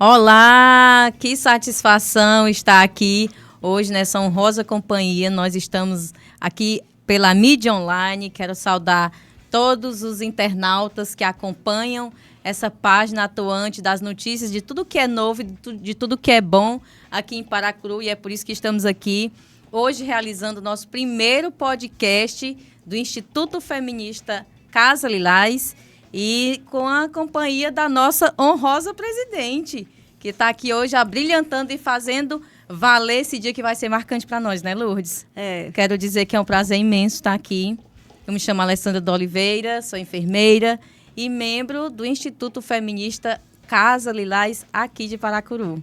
Olá, que satisfação estar aqui hoje nessa honrosa companhia. Nós estamos aqui pela mídia online. Quero saudar todos os internautas que acompanham essa página atuante das notícias de tudo que é novo, de tudo que é bom aqui em Paracuru. E é por isso que estamos aqui hoje realizando o nosso primeiro podcast do Instituto Feminista Casa Lilás e com a companhia da nossa honrosa presidente, que está aqui hoje abrilhantando e fazendo valer esse dia que vai ser marcante para nós, né, Lourdes? Quero dizer que é um prazer imenso estar aqui. Eu me chamo Alessandra de Oliveira, sou enfermeira e membro do Instituto Feminista Casa Lilás aqui de Paracuru.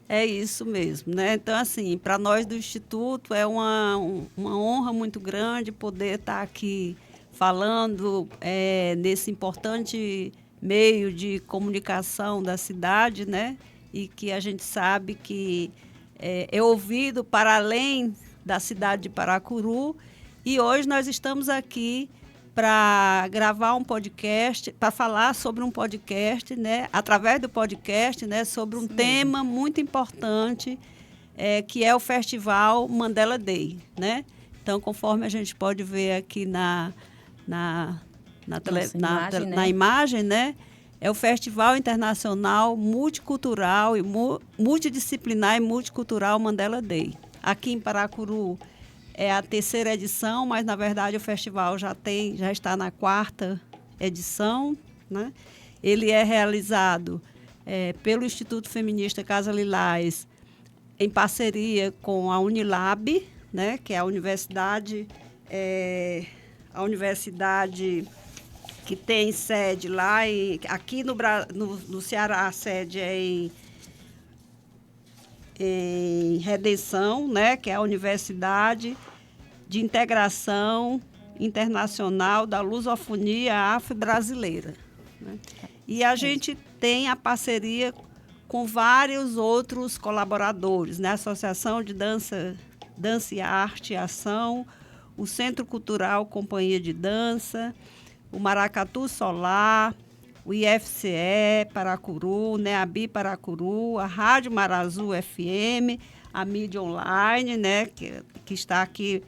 É isso mesmo, né? Então, assim, para nós do Instituto é uma honra muito grande poder estar aqui falando nesse importante meio de comunicação da cidade, né? E que a gente sabe que é ouvido para além da cidade de Paracuru. E hoje nós estamos aqui para gravar um podcast, para falar sobre um podcast, né? Através do podcast, né? Sobre um tema muito importante, que é o Festival Mandela Day, né? Então, conforme a gente pode ver aqui na imagem, né? É o Festival Internacional Multicultural e Multidisciplinar e Multicultural Mandela Day. Aqui em Paracuru é a 3ª edição, mas, na verdade, o festival já está na 4ª edição, né? Ele é realizado pelo Instituto Feminista Casa Lilás, em parceria com a Unilab, né? Que é a universidade que tem sede lá, aqui no Ceará, a sede é em Redenção, né, que é a Universidade de Integração Internacional da Lusofonia Afro-Brasileira, né? E a gente tem a parceria com vários outros colaboradores, né? A Associação de Dança e Arte e Ação, o Centro Cultural Companhia de Dança, o Maracatu Solar, o IFCE Paracuru, NEABI Paracuru, a Rádio Marazu FM, a mídia online, né, que está aqui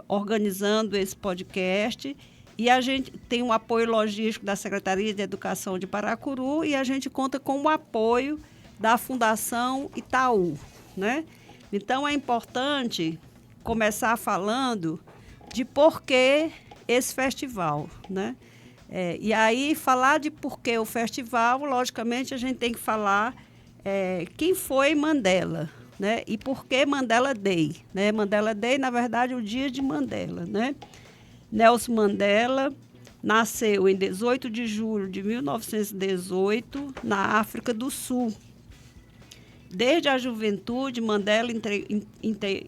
organizando esse podcast. E a gente tem um apoio logístico da Secretaria de Educação de Paracuru e a gente conta com o apoio da Fundação Itaú, né? Então, é importante começar falando de por que esse festival, né? E aí, falar de por que o festival, logicamente, a gente tem que falar quem foi Mandela, né? E por que Mandela Day, né? Mandela Day, na verdade, é o dia de Mandela, né? Nelson Mandela nasceu em 18 de julho de 1918, na África do Sul. Desde a juventude, Mandela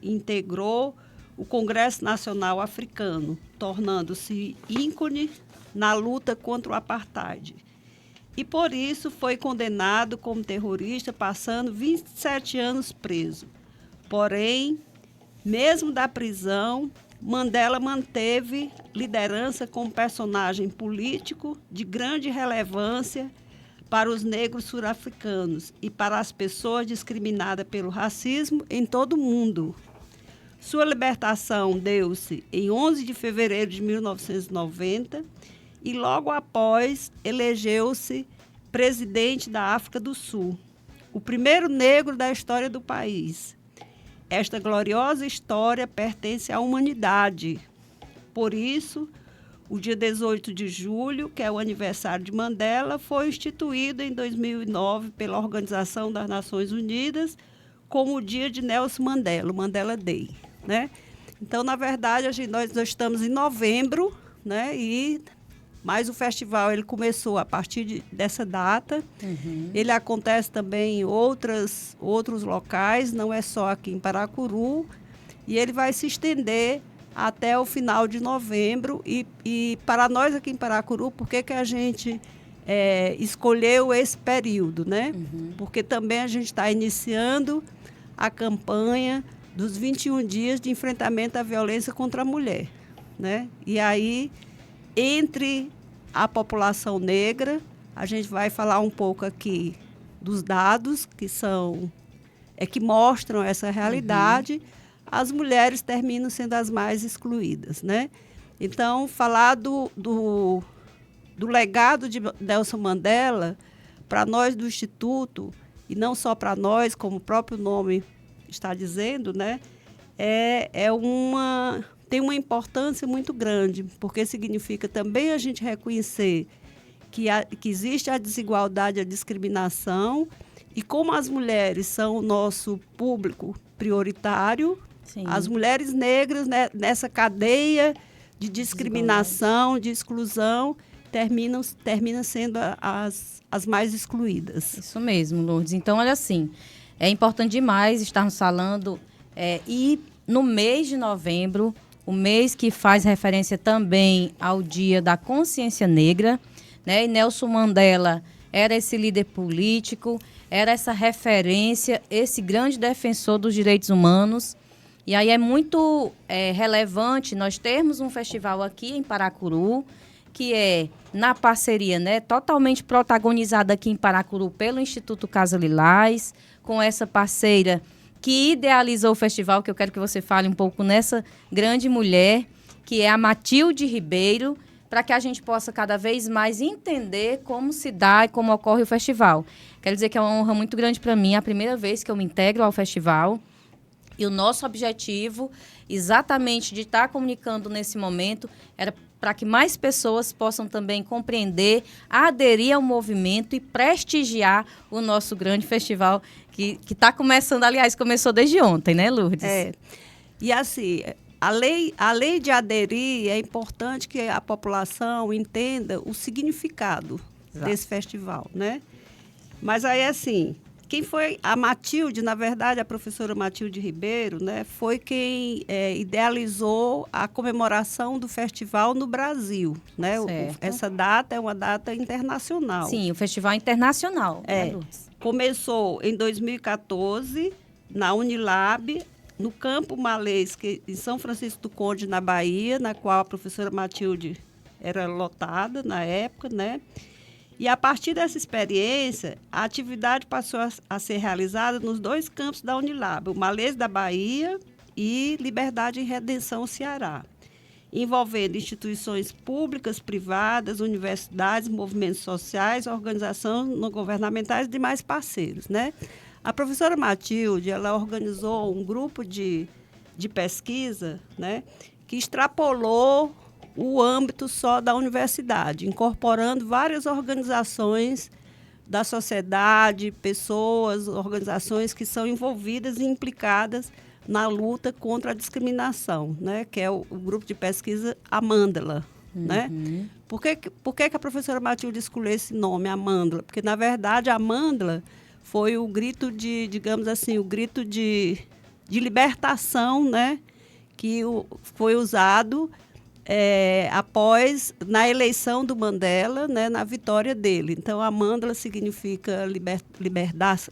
integrou o Congresso Nacional Africano, tornando-se ícone na luta contra o apartheid. E, por isso, foi condenado como terrorista, passando 27 anos preso. Porém, mesmo da prisão, Mandela manteve liderança como personagem político de grande relevância para os negros sul-africanos e para as pessoas discriminadas pelo racismo em todo o mundo. Sua libertação deu-se em 11 de fevereiro de 1990 e, logo após, elegeu-se presidente da África do Sul, o primeiro negro da história do país. Esta gloriosa história pertence à humanidade. Por isso, o dia 18 de julho, que é o aniversário de Mandela, foi instituído em 2009 pela Organização das Nações Unidas como o dia de Nelson Mandela, o Mandela Day, né? Então, na verdade, nós estamos em novembro, né? Mas o festival ele começou a partir dessa data. Uhum. Ele acontece também em outros locais, não é só aqui em Paracuru. E ele vai se estender até o final de novembro. E para nós aqui em Paracuru, por que a gente escolheu esse período, né? Uhum. Porque também a gente está iniciando a campanha dos 21 dias de enfrentamento à violência contra a mulher, né? E aí, entre a população negra, a gente vai falar um pouco aqui dos dados que mostram essa realidade, as mulheres terminam sendo as mais excluídas, né? Então, falar do legado de Nelson Mandela, para nós do Instituto, e não só para nós, como o próprio nome está dizendo, né? Tem uma importância muito grande, porque significa também a gente reconhecer que existe a desigualdade, a discriminação, e como as mulheres são o nosso público prioritário, sim, as mulheres negras, né, nessa cadeia de discriminação, de exclusão, terminam sendo as mais excluídas. Isso mesmo, Lourdes. Então, olha assim, é importante demais estarmos falando, e no mês de novembro, o mês que faz referência também ao Dia da Consciência Negra, né? E Nelson Mandela era esse líder político, era essa referência, esse grande defensor dos direitos humanos. E aí é muito relevante nós termos um festival aqui em Paracuru, que é na parceria, né, totalmente protagonizada aqui em Paracuru pelo Instituto Casa Lilás, com essa parceira que idealizou o festival, que eu quero que você fale um pouco nessa grande mulher, que é a Matilde Ribeiro, para que a gente possa cada vez mais entender como se dá e como ocorre o festival. Quero dizer que é uma honra muito grande para mim, é a primeira vez que eu me integro ao festival. E o nosso objetivo, exatamente de estar comunicando nesse momento, era para que mais pessoas possam também compreender, aderir ao movimento e prestigiar o nosso grande festival, que está começando, aliás, começou desde ontem, né, Lourdes? E assim, além de aderir, é importante que a população entenda o significado desse festival, né? Mas aí, assim, quem foi a Matilde, na verdade, a professora Matilde Ribeiro, né, foi quem idealizou a comemoração do festival no Brasil, né? Essa data é uma data internacional. Sim, o festival internacional. Começou em 2014, na Unilab, no Campo Malês, em São Francisco do Conde, na Bahia, na qual a professora Matilde era lotada na época, né? E a partir dessa experiência, a atividade passou a ser realizada nos 2 campos da Unilab, o Malês da Bahia e Liberdade e Redenção, Ceará, envolvendo instituições públicas, privadas, universidades, movimentos sociais, organizações não governamentais e demais parceiros, né? A professora Matilde, ela organizou um grupo de pesquisa, né, que extrapolou o âmbito só da universidade, incorporando várias organizações da sociedade, pessoas, organizações que são envolvidas e implicadas na luta contra a discriminação, né? Que é o grupo de pesquisa Amândala. Né? Por que a professora Matilde escolheu esse nome, Amândala? Porque, na verdade, Amândala foi o grito de, digamos assim, o grito de libertação, né? Que foi usado após, na eleição do Mandela, né, na vitória dele. Então, a Amândala significa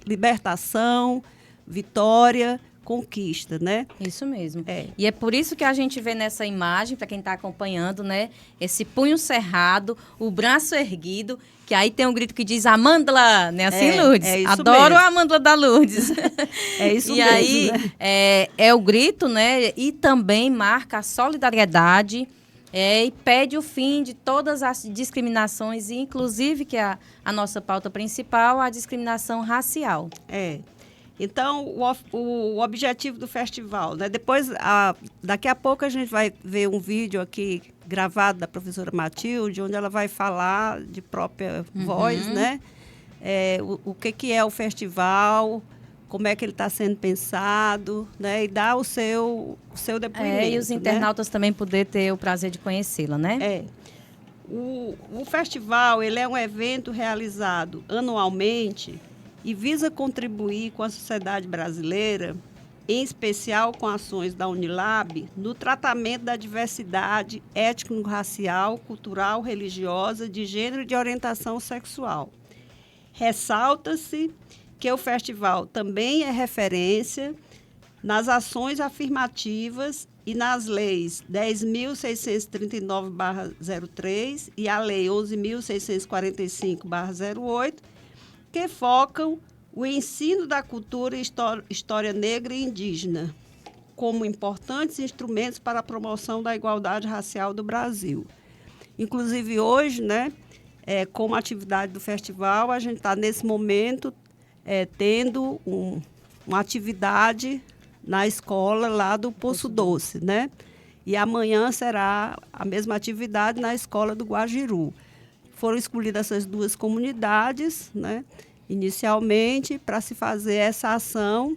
libertação, vitória, conquista, né? Isso mesmo. E é por isso que a gente vê nessa imagem, para quem está acompanhando, né, esse punho cerrado, o braço erguido, que aí tem um grito que diz Amândala, né? Assim, Lourdes? É isso Adoro mesmo. a Amândala da Lourdes. É isso e mesmo. E aí, né? é o grito, né? E também marca a solidariedade, e pede o fim de todas as discriminações, inclusive, que é a nossa pauta principal, a discriminação racial. Então, o objetivo do festival, né? Depois, daqui a pouco a gente vai ver um vídeo aqui gravado da professora Matilde, onde ela vai falar de própria voz, né? O que é o festival, como é que ele está sendo pensado, né? E dar o seu depoimento. E os internautas também poder ter o prazer de conhecê-la, né? O festival, ele é um evento realizado anualmente e visa contribuir com a sociedade brasileira, em especial com ações da Unilab, no tratamento da diversidade étnico-racial, cultural, religiosa, de gênero e de orientação sexual. Ressalta-se que o festival também é referência nas ações afirmativas e nas leis 10.639/03 e a lei 11.645/08, que focam o ensino da cultura e história negra e indígena como importantes instrumentos para a promoção da igualdade racial do Brasil. Inclusive, hoje, né, como atividade do festival, a gente está, nesse momento, tendo uma atividade na escola lá do Poço Doce, né? E amanhã será a mesma atividade na escola do Guajiru. Foram escolhidas essas duas comunidades, né, inicialmente, para se fazer essa ação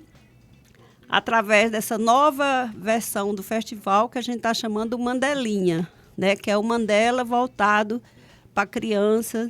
através dessa nova versão do festival que a gente está chamando Mandelinha, né, que é o Mandela voltado para crianças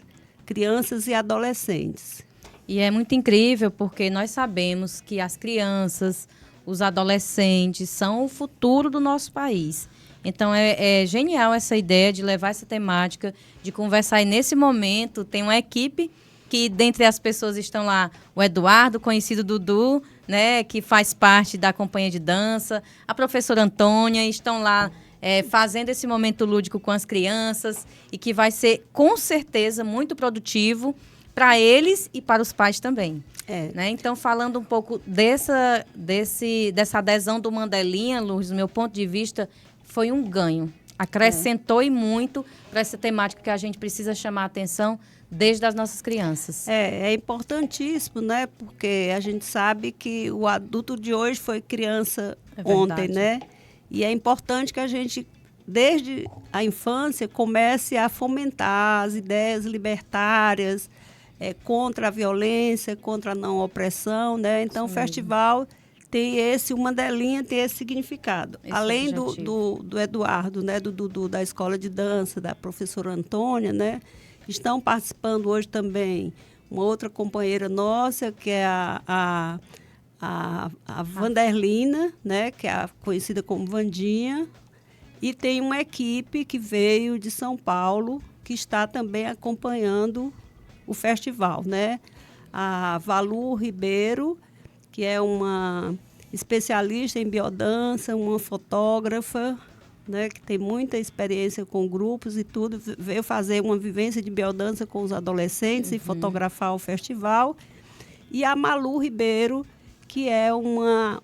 e adolescentes. E é muito incrível porque nós sabemos que as crianças, os adolescentes são o futuro do nosso país. Então, é genial essa ideia de levar essa temática, de conversar. E, nesse momento, tem uma equipe que, dentre as pessoas, estão lá o Eduardo, conhecido Dudu, né, que faz parte da companhia de dança, a professora Antônia, estão lá fazendo esse momento lúdico com as crianças e que vai ser, com certeza, muito produtivo para eles e para os pais também. Né? Então, falando um pouco dessa adesão do Mandelinha, Lourdes, do meu ponto de vista, foi um ganho. Acrescentou e muito para essa temática que a gente precisa chamar a atenção desde as nossas crianças. É importantíssimo, né? Porque a gente sabe que o adulto de hoje foi criança ontem, né? E é importante que a gente, desde a infância, comece a fomentar as ideias libertárias, contra a violência, contra a não opressão, né? Então, o festival tem o Mandelinha tem esse significado. Além do Eduardo, né? Do Dudu, da escola de dança, da professora Antônia, né? Estão participando hoje também uma outra companheira nossa, que é a Vanderlina, né? Que é conhecida como Vandinha. E tem uma equipe que veio de São Paulo, que está também acompanhando o festival, né? A Valu Ribeiro, que é uma especialista em biodança, uma fotógrafa, né, que tem muita experiência com grupos e tudo, veio fazer uma vivência de biodança com os adolescentes e fotografar o festival. E a Malu Ribeiro, que é uma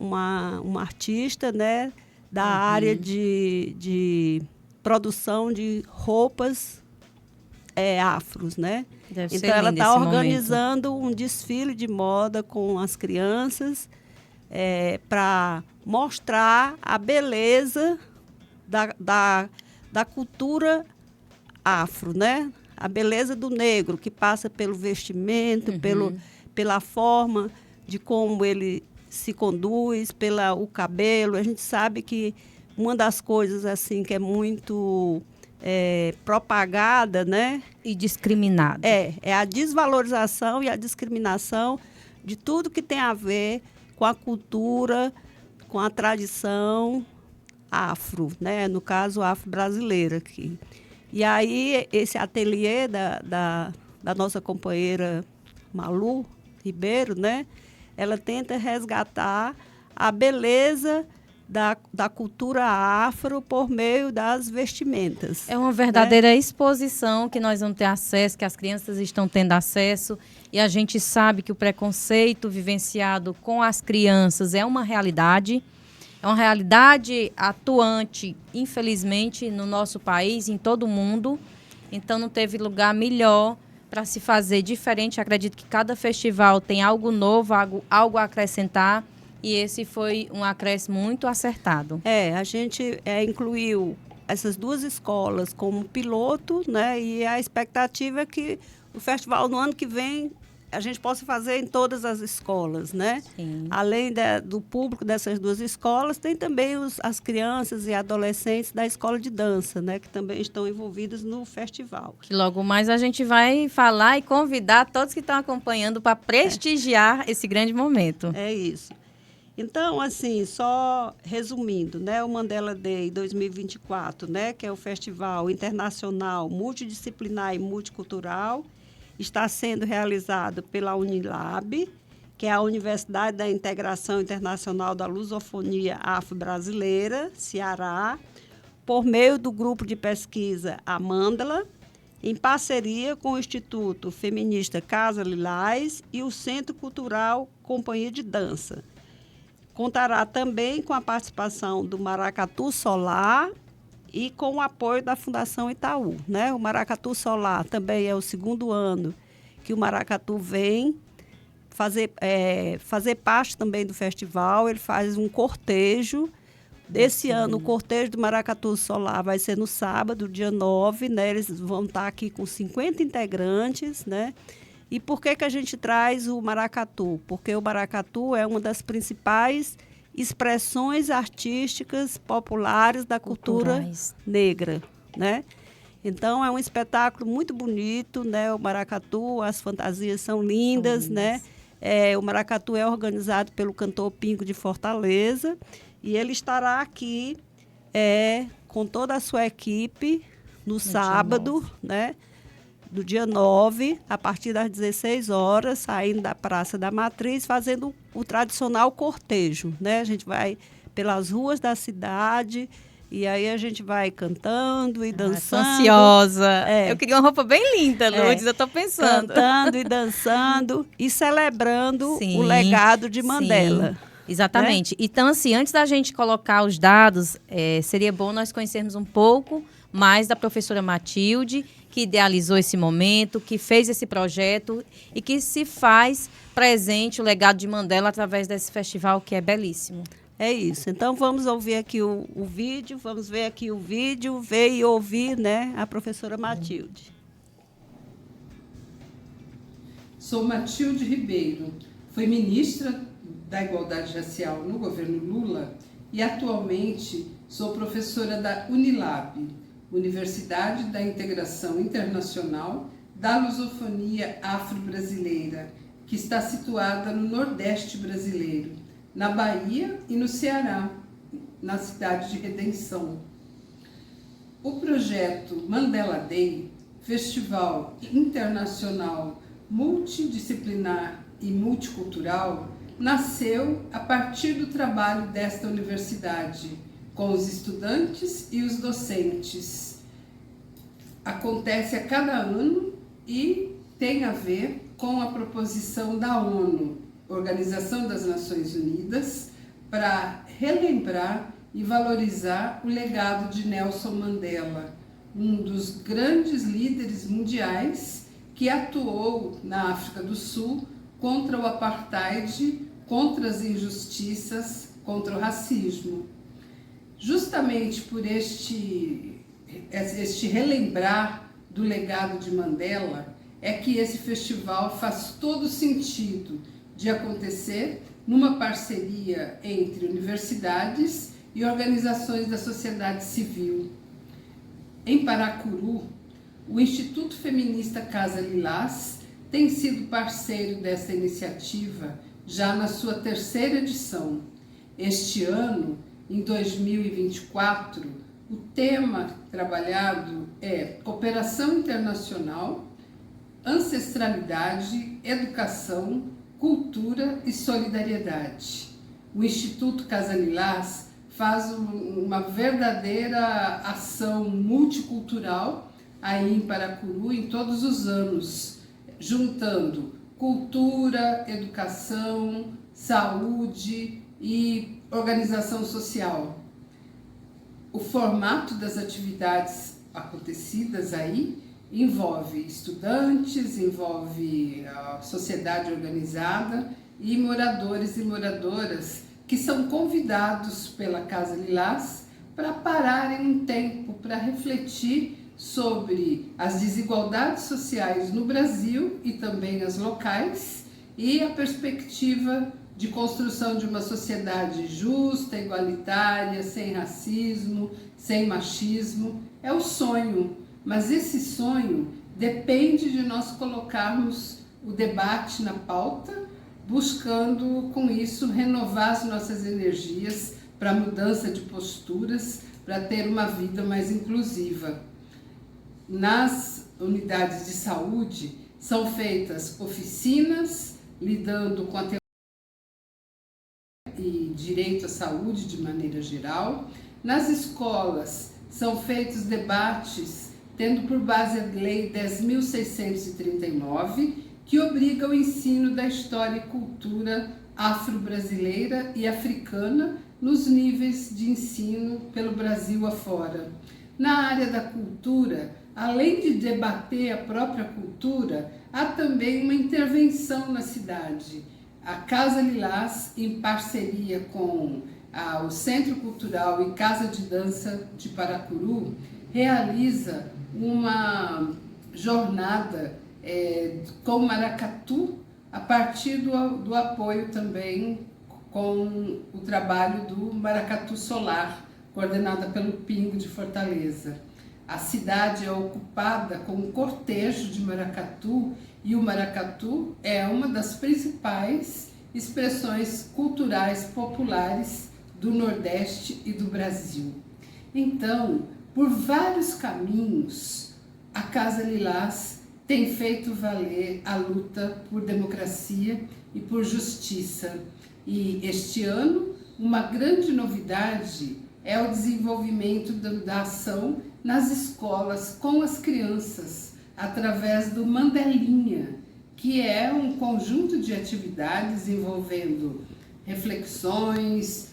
artista, né, da área de produção de roupas afros, né? Então, ela está organizando um desfile de moda com as crianças para mostrar a beleza da cultura afro, né? A beleza do negro, que passa pelo vestimento, pela forma de como ele se conduz, o cabelo. A gente sabe que uma das coisas assim que é muito propagada, né? E discriminada. É a desvalorização e a discriminação de tudo que tem a ver com a cultura, com a tradição afro, né? No caso, afro-brasileira aqui. E aí, esse ateliê da nossa companheira Malu Ribeiro, né? Ela tenta resgatar a beleza da cultura afro por meio das vestimentas. É uma verdadeira exposição que nós vamos ter acesso, que as crianças estão tendo acesso, e a gente sabe que o preconceito vivenciado com as crianças é uma realidade atuante, infelizmente, no nosso país, em todo o mundo. Então, não teve lugar melhor para se fazer diferente. Acredito que cada festival tem algo novo, algo a acrescentar. E esse foi um acréscimo muito acertado. A gente incluiu essas duas escolas como piloto, né? E a expectativa é que o festival no ano que vem a gente possa fazer em todas as escolas, né? Sim. Além do público dessas duas escolas, tem também as crianças e adolescentes da escola de dança, né? Que também estão envolvidas no festival. Que logo mais a gente vai falar e convidar todos que estão acompanhando para prestigiar esse grande momento. É isso. Então, assim, só resumindo, né, o Mandela Day 2024, né, que é o Festival Internacional Multidisciplinar e Multicultural, está sendo realizado pela Unilab, que é a Universidade da Integração Internacional da Lusofonia Afro-Brasileira, Ceará, por meio do grupo de pesquisa Amandala em parceria com o Instituto Feminista Casa Lilás e o Centro Cultural Companhia de Dança. Contará também com a participação do Maracatu Solar e com o apoio da Fundação Itaú, né? O Maracatu Solar também é o segundo ano que o Maracatu vem fazer parte também do festival. Ele faz um cortejo. Desse ano, o cortejo do Maracatu Solar vai ser no sábado, dia 9, né? Eles vão estar aqui com 50 integrantes, né? E por que a gente traz o maracatu? Porque o maracatu é uma das principais expressões artísticas populares da cultura negra, né? Então, é um espetáculo muito bonito, né? O maracatu, as fantasias são lindas, né? O maracatu é organizado pelo cantor Pingo de Fortaleza e ele estará aqui com toda a sua equipe no sábado, né? Do dia 9, a partir das 16 horas, saindo da Praça da Matriz, fazendo o tradicional cortejo, né? A gente vai pelas ruas da cidade e aí a gente vai cantando e dançando. Tô ansiosa. Eu queria uma roupa bem linda, Lourdes, eu estou pensando. Cantando e dançando e celebrando o legado de Mandela. Sim. Exatamente. Né? Então, assim, antes da gente colocar os dados, seria bom nós conhecermos um pouco mais da professora Matilde, que idealizou esse momento, que fez esse projeto e que se faz presente o legado de Mandela através desse festival que é belíssimo. É isso. Então, vamos ouvir aqui o vídeo, vamos ver aqui o vídeo, ver e ouvir, né, a professora Matilde. Sou Matilde Ribeiro, fui ministra da Igualdade Racial no governo Lula e atualmente sou professora da Unilab, Universidade da Integração Internacional da Lusofonia Afro-Brasileira, que está situada no Nordeste brasileiro, na Bahia e no Ceará, na cidade de Redenção. O projeto Mandela Day, festival internacional multidisciplinar e multicultural, nasceu a partir do trabalho desta universidade, com os estudantes e os docentes. Acontece a cada ano e tem a ver com a proposição da ONU, Organização das Nações Unidas, para relembrar e valorizar o legado de Nelson Mandela, um dos grandes líderes mundiais que atuou na África do Sul contra o apartheid, contra as injustiças, contra o racismo. Justamente por este relembrar do legado de Mandela, é que esse festival faz todo sentido de acontecer numa parceria entre universidades e organizações da sociedade civil. Em Paracuru, o Instituto Feminista Casa Lilás tem sido parceiro dessa iniciativa já na sua 3ª edição. Este ano, em 2024, o tema trabalhado é Cooperação Internacional, Ancestralidade, Educação, Cultura e Solidariedade. O Instituto Casa Lilás faz uma verdadeira ação multicultural aí em Paracuru em todos os anos, juntando cultura, educação, saúde e organização social. O formato das atividades acontecidas aí envolve estudantes, envolve a sociedade organizada e moradores e moradoras que são convidados pela Casa Lilás para pararem um tempo para refletir sobre as desigualdades sociais no Brasil e também as locais e a perspectiva de construção de uma sociedade justa, igualitária, sem racismo, sem machismo. É o sonho, mas esse sonho depende de nós colocarmos o debate na pauta, buscando com isso renovar as nossas energias para a mudança de posturas, para ter uma vida mais inclusiva. Nas unidades de saúde são feitas oficinas lidando com a e direito à saúde de maneira geral. Nas escolas são feitos debates tendo por base a Lei 10.639, que obriga o ensino da história e cultura afro-brasileira e africana nos níveis de ensino pelo Brasil afora. Na área da cultura, além de debater a própria cultura, há também uma intervenção na cidade. A Casa Lilás, em parceria com o Centro Cultural e Casa de Dança de Paracuru, realiza uma jornada com maracatu, a partir do apoio também com o trabalho do Maracatu Solar, coordenada pelo Pingo de Fortaleza. A cidade é ocupada com um cortejo de maracatu, e o maracatu é uma das principais expressões culturais populares do Nordeste e do Brasil. Então, por vários caminhos, a Casa Lilás tem feito valer a luta por democracia e por justiça. E este ano, uma grande novidade é o desenvolvimento da ação nas escolas com as crianças, através do Mandelinha, que é um conjunto de atividades envolvendo reflexões,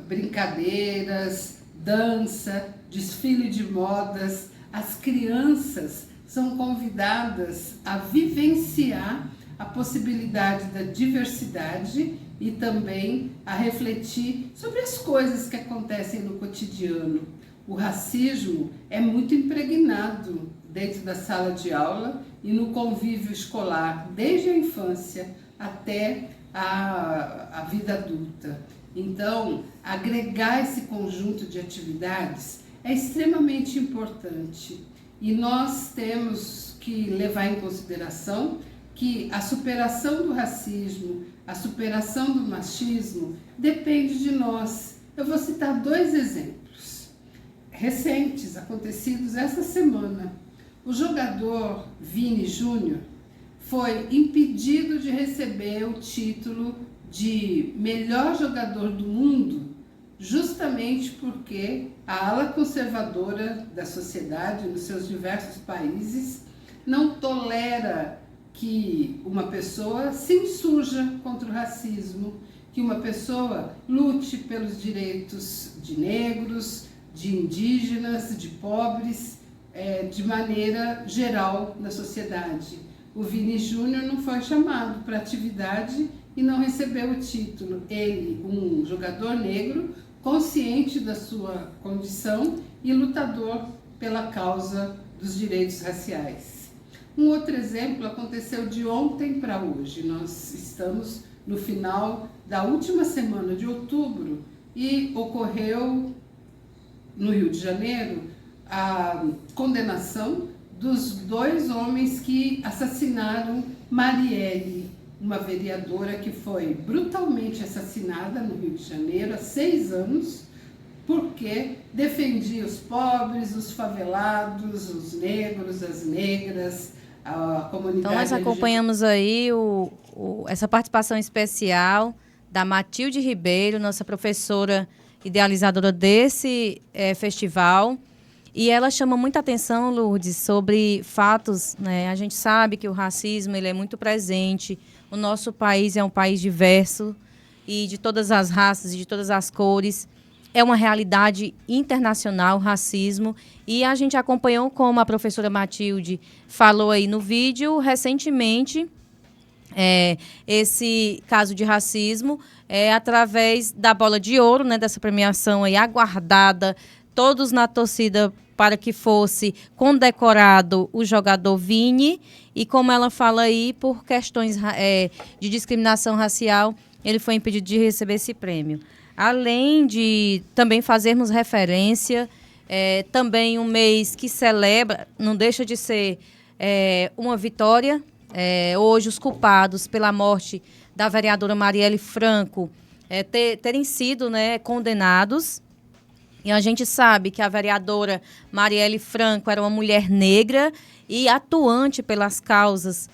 brincadeiras, dança, desfile de modas. As crianças são convidadas a vivenciar a possibilidade da diversidade e também a refletir sobre as coisas que acontecem no cotidiano. O racismo é muito impregnado dentro da sala de aula e no convívio escolar, desde a infância até a vida adulta. Então, agregar esse conjunto de atividades é extremamente importante. E nós temos que levar em consideração que a superação do racismo, a superação do machismo, depende de nós. Eu vou citar 2 exemplos recentes, acontecidos essa semana. O jogador Vini Júnior foi impedido de receber o título de melhor jogador do mundo, justamente porque a ala conservadora da sociedade, nos seus diversos países, não tolera que uma pessoa se insurja contra o racismo, que uma pessoa lute pelos direitos de negros, de indígenas, de pobres, de maneira geral na sociedade. O Vini Júnior não foi chamado para atividade e não recebeu o título. Ele, um jogador negro, consciente da sua condição e lutador pela causa dos direitos raciais. Um outro exemplo aconteceu de ontem para hoje. Nós estamos no final da última semana de outubro e ocorreu no Rio de Janeiro a condenação dos 2 homens que assassinaram Marielle, uma vereadora que foi brutalmente assassinada no Rio de Janeiro há 6 anos, porque defendia os pobres, os favelados, os negros, as negras, a comunidade. Então nós acompanhamos aí essa participação especial da Matilde Ribeiro, nossa professora idealizadora desse festival. E ela chama muita atenção, Lourdes, sobre fatos, né? A gente sabe que o racismo ele é muito presente. O nosso país é um país diverso e de todas as raças e de todas as cores. É uma realidade internacional o racismo. E a gente acompanhou, como a professora Matilde falou aí no vídeo, recentemente, esse caso de racismo, através da Bola de Ouro, né, dessa premiação aí aguardada, todos na torcida para que fosse condecorado o jogador Vini, e como ela fala aí, por questões de discriminação racial, ele foi impedido de receber esse prêmio. Além de também fazermos referência, também um mês que celebra, não deixa de ser uma vitória, hoje os culpados pela morte da vereadora Marielle Franco terem sido, né, condenados. E a gente sabe que a vereadora Marielle Franco era uma mulher negra e atuante pelas causas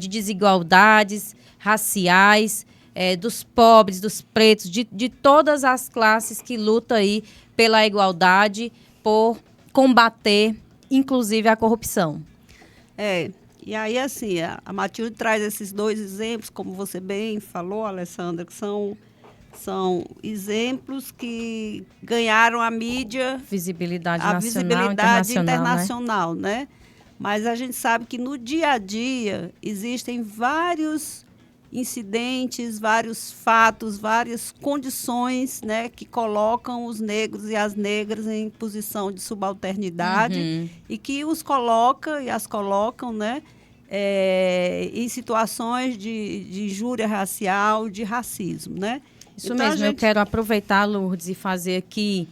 de desigualdades raciais, dos pobres, dos pretos, de todas as classes que lutam aí pela igualdade, por combater inclusive a corrupção. E aí, assim, a Matilde traz esses 2 exemplos, como você bem falou, Alessandra, que são exemplos que ganharam a mídia... Visibilidade a nacional, visibilidade internacional, né? Mas a gente sabe que no dia a dia existem vários incidentes, vários fatos, várias condições, né, que colocam os negros e as negras em posição de subalternidade e que os coloca e as colocam, né, em situações de injúria racial, de racismo, né? Isso então, mesmo, eu quero aproveitar, Lourdes, e fazer aqui,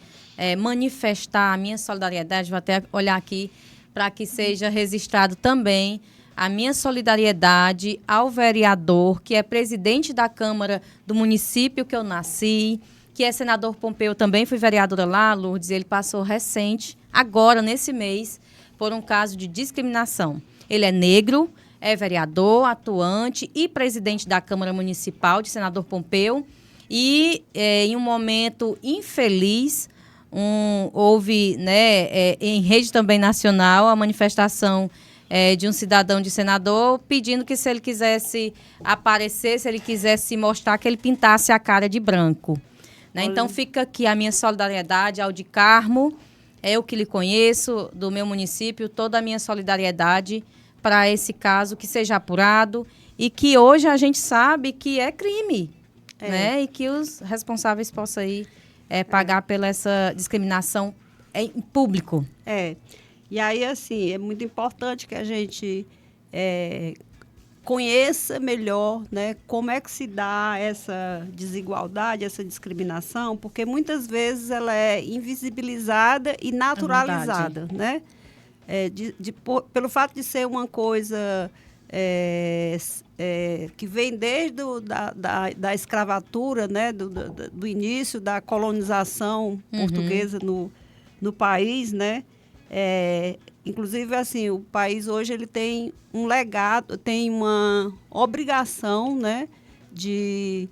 manifestar a minha solidariedade, vou até olhar aqui para que seja registrado também a minha solidariedade ao vereador, que é presidente da Câmara do município que eu nasci, que é senador Pompeu, também fui vereadora lá, Lourdes, ele passou recente, agora, nesse mês, por um caso de discriminação. Ele é negro, é vereador, atuante e presidente da Câmara Municipal de Senador Pompeu, e em um momento infeliz, houve, né, em rede também nacional, a manifestação de um cidadão de senador pedindo que, se ele quisesse aparecer, se ele quisesse mostrar, que ele pintasse a cara de branco. Né? Então, fica aqui a minha solidariedade ao de Carmo, eu que lhe conheço, do meu município, toda a minha solidariedade para esse caso, que seja apurado e que hoje a gente sabe que é crime, né? E que os responsáveis possam aí, pagar pela essa discriminação em público. E aí, assim, é muito importante que a gente conheça melhor, né, como é que se dá essa desigualdade, essa discriminação, porque muitas vezes ela é invisibilizada e naturalizada, né? Pelo fato de ser uma coisa que vem desde da escravatura, né, do início da colonização portuguesa no país, né? Inclusive, assim, o país hoje ele tem um legado, tem uma obrigação, né, de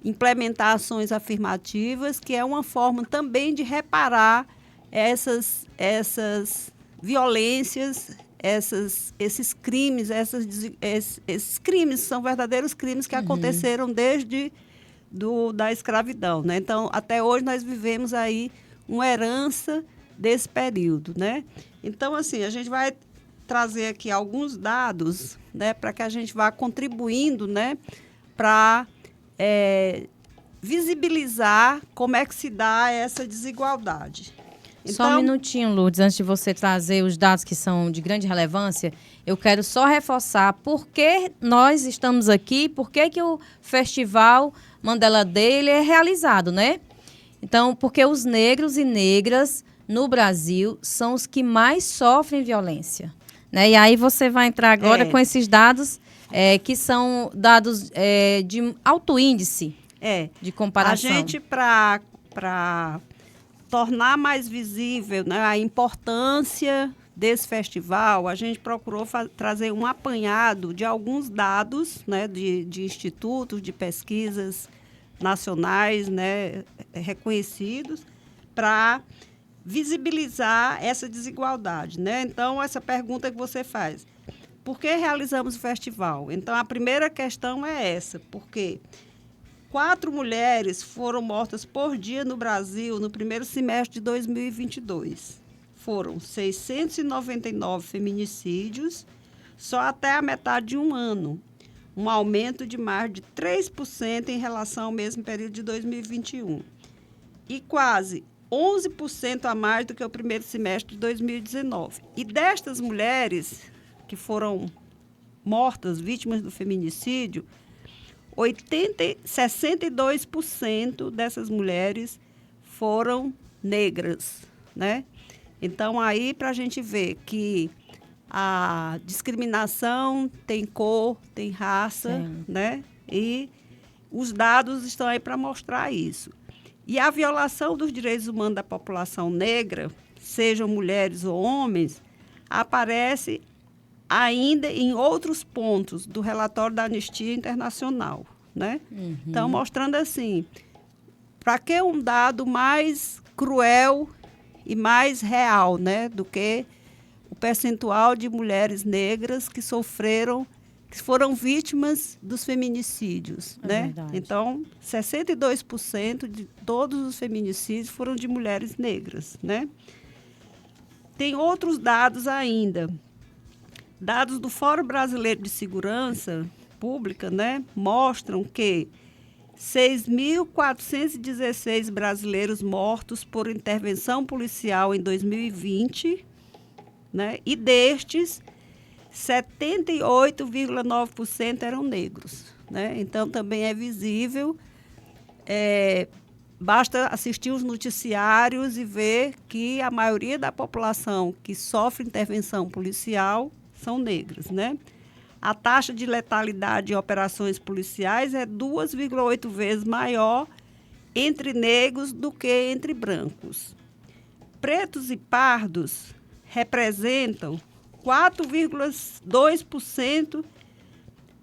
implementar ações afirmativas, que é uma forma também de reparar essas violências, esses crimes, esses crimes são verdadeiros crimes que aconteceram desde da escravidão, né? Então, até hoje nós vivemos aí uma herança desse período, né? Então, assim, a gente vai trazer aqui alguns dados, né, para que a gente vá contribuindo, né, para visibilizar como é que se dá essa desigualdade. Então, só um minutinho, Lourdes, antes de você trazer os dados que são de grande relevância, eu quero só reforçar por que nós estamos aqui, por que o Festival Mandela Day é realizado, né? Então, porque os negros e negras no Brasil são os que mais sofrem violência, né? E aí você vai entrar agora com esses dados que são dados de alto índice de comparação. A gente, para tornar mais visível, né, a importância desse festival, a gente procurou trazer um apanhado de alguns dados, né, de institutos, de pesquisas nacionais, né, reconhecidos, para visibilizar essa desigualdade, né? Então, essa pergunta que você faz, por que realizamos o festival? Então, a primeira questão é essa, porque 4 mulheres foram mortas por dia no Brasil no primeiro semestre de 2022. Foram 699 feminicídios só até a metade de um ano, um aumento de mais de 3% em relação ao mesmo período de 2021. E quase 11% a mais do que o primeiro semestre de 2019. E destas mulheres que foram mortas, vítimas do feminicídio, 62% dessas mulheres foram negras, né? Então, aí, para a gente ver que a discriminação tem cor, tem raça, né? E os dados estão aí para mostrar isso. E a violação dos direitos humanos da população negra, sejam mulheres ou homens, aparece ainda em outros pontos do relatório da Anistia Internacional, né? Então, mostrando assim, para que um dado mais cruel e mais real, né, do que o percentual de mulheres negras que foram vítimas dos feminicídios, né? Verdade. Então, 62% de todos os feminicídios foram de mulheres negras, né? Tem outros dados ainda. Dados do Fórum Brasileiro de Segurança Pública, né, mostram que 6.416 brasileiros mortos por intervenção policial em 2020, né, e destes, 78,9% eram negros, né? Então, também é visível, basta assistir os noticiários e ver que a maioria da população que sofre intervenção policial são negras, né? A taxa de letalidade em operações policiais é 2,8 vezes maior entre negros do que entre brancos. Pretos e pardos representam 4,2%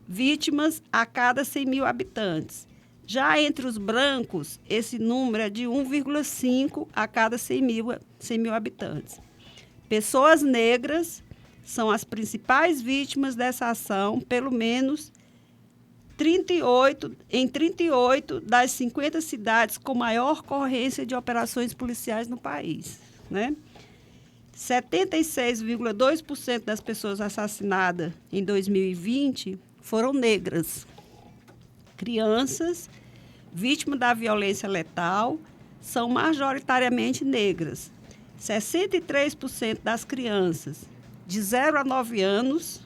vítimas a cada 100 mil habitantes. Já entre os brancos, esse número é de 1,5 a cada 100 mil habitantes. Pessoas negras são as principais vítimas dessa ação, pelo menos em 38 das 50 cidades com maior ocorrência de operações policiais no país, né? 76,2% das pessoas assassinadas em 2020 foram negras. Crianças vítimas da violência letal são majoritariamente negras. 63% das crianças de 0 a 9 anos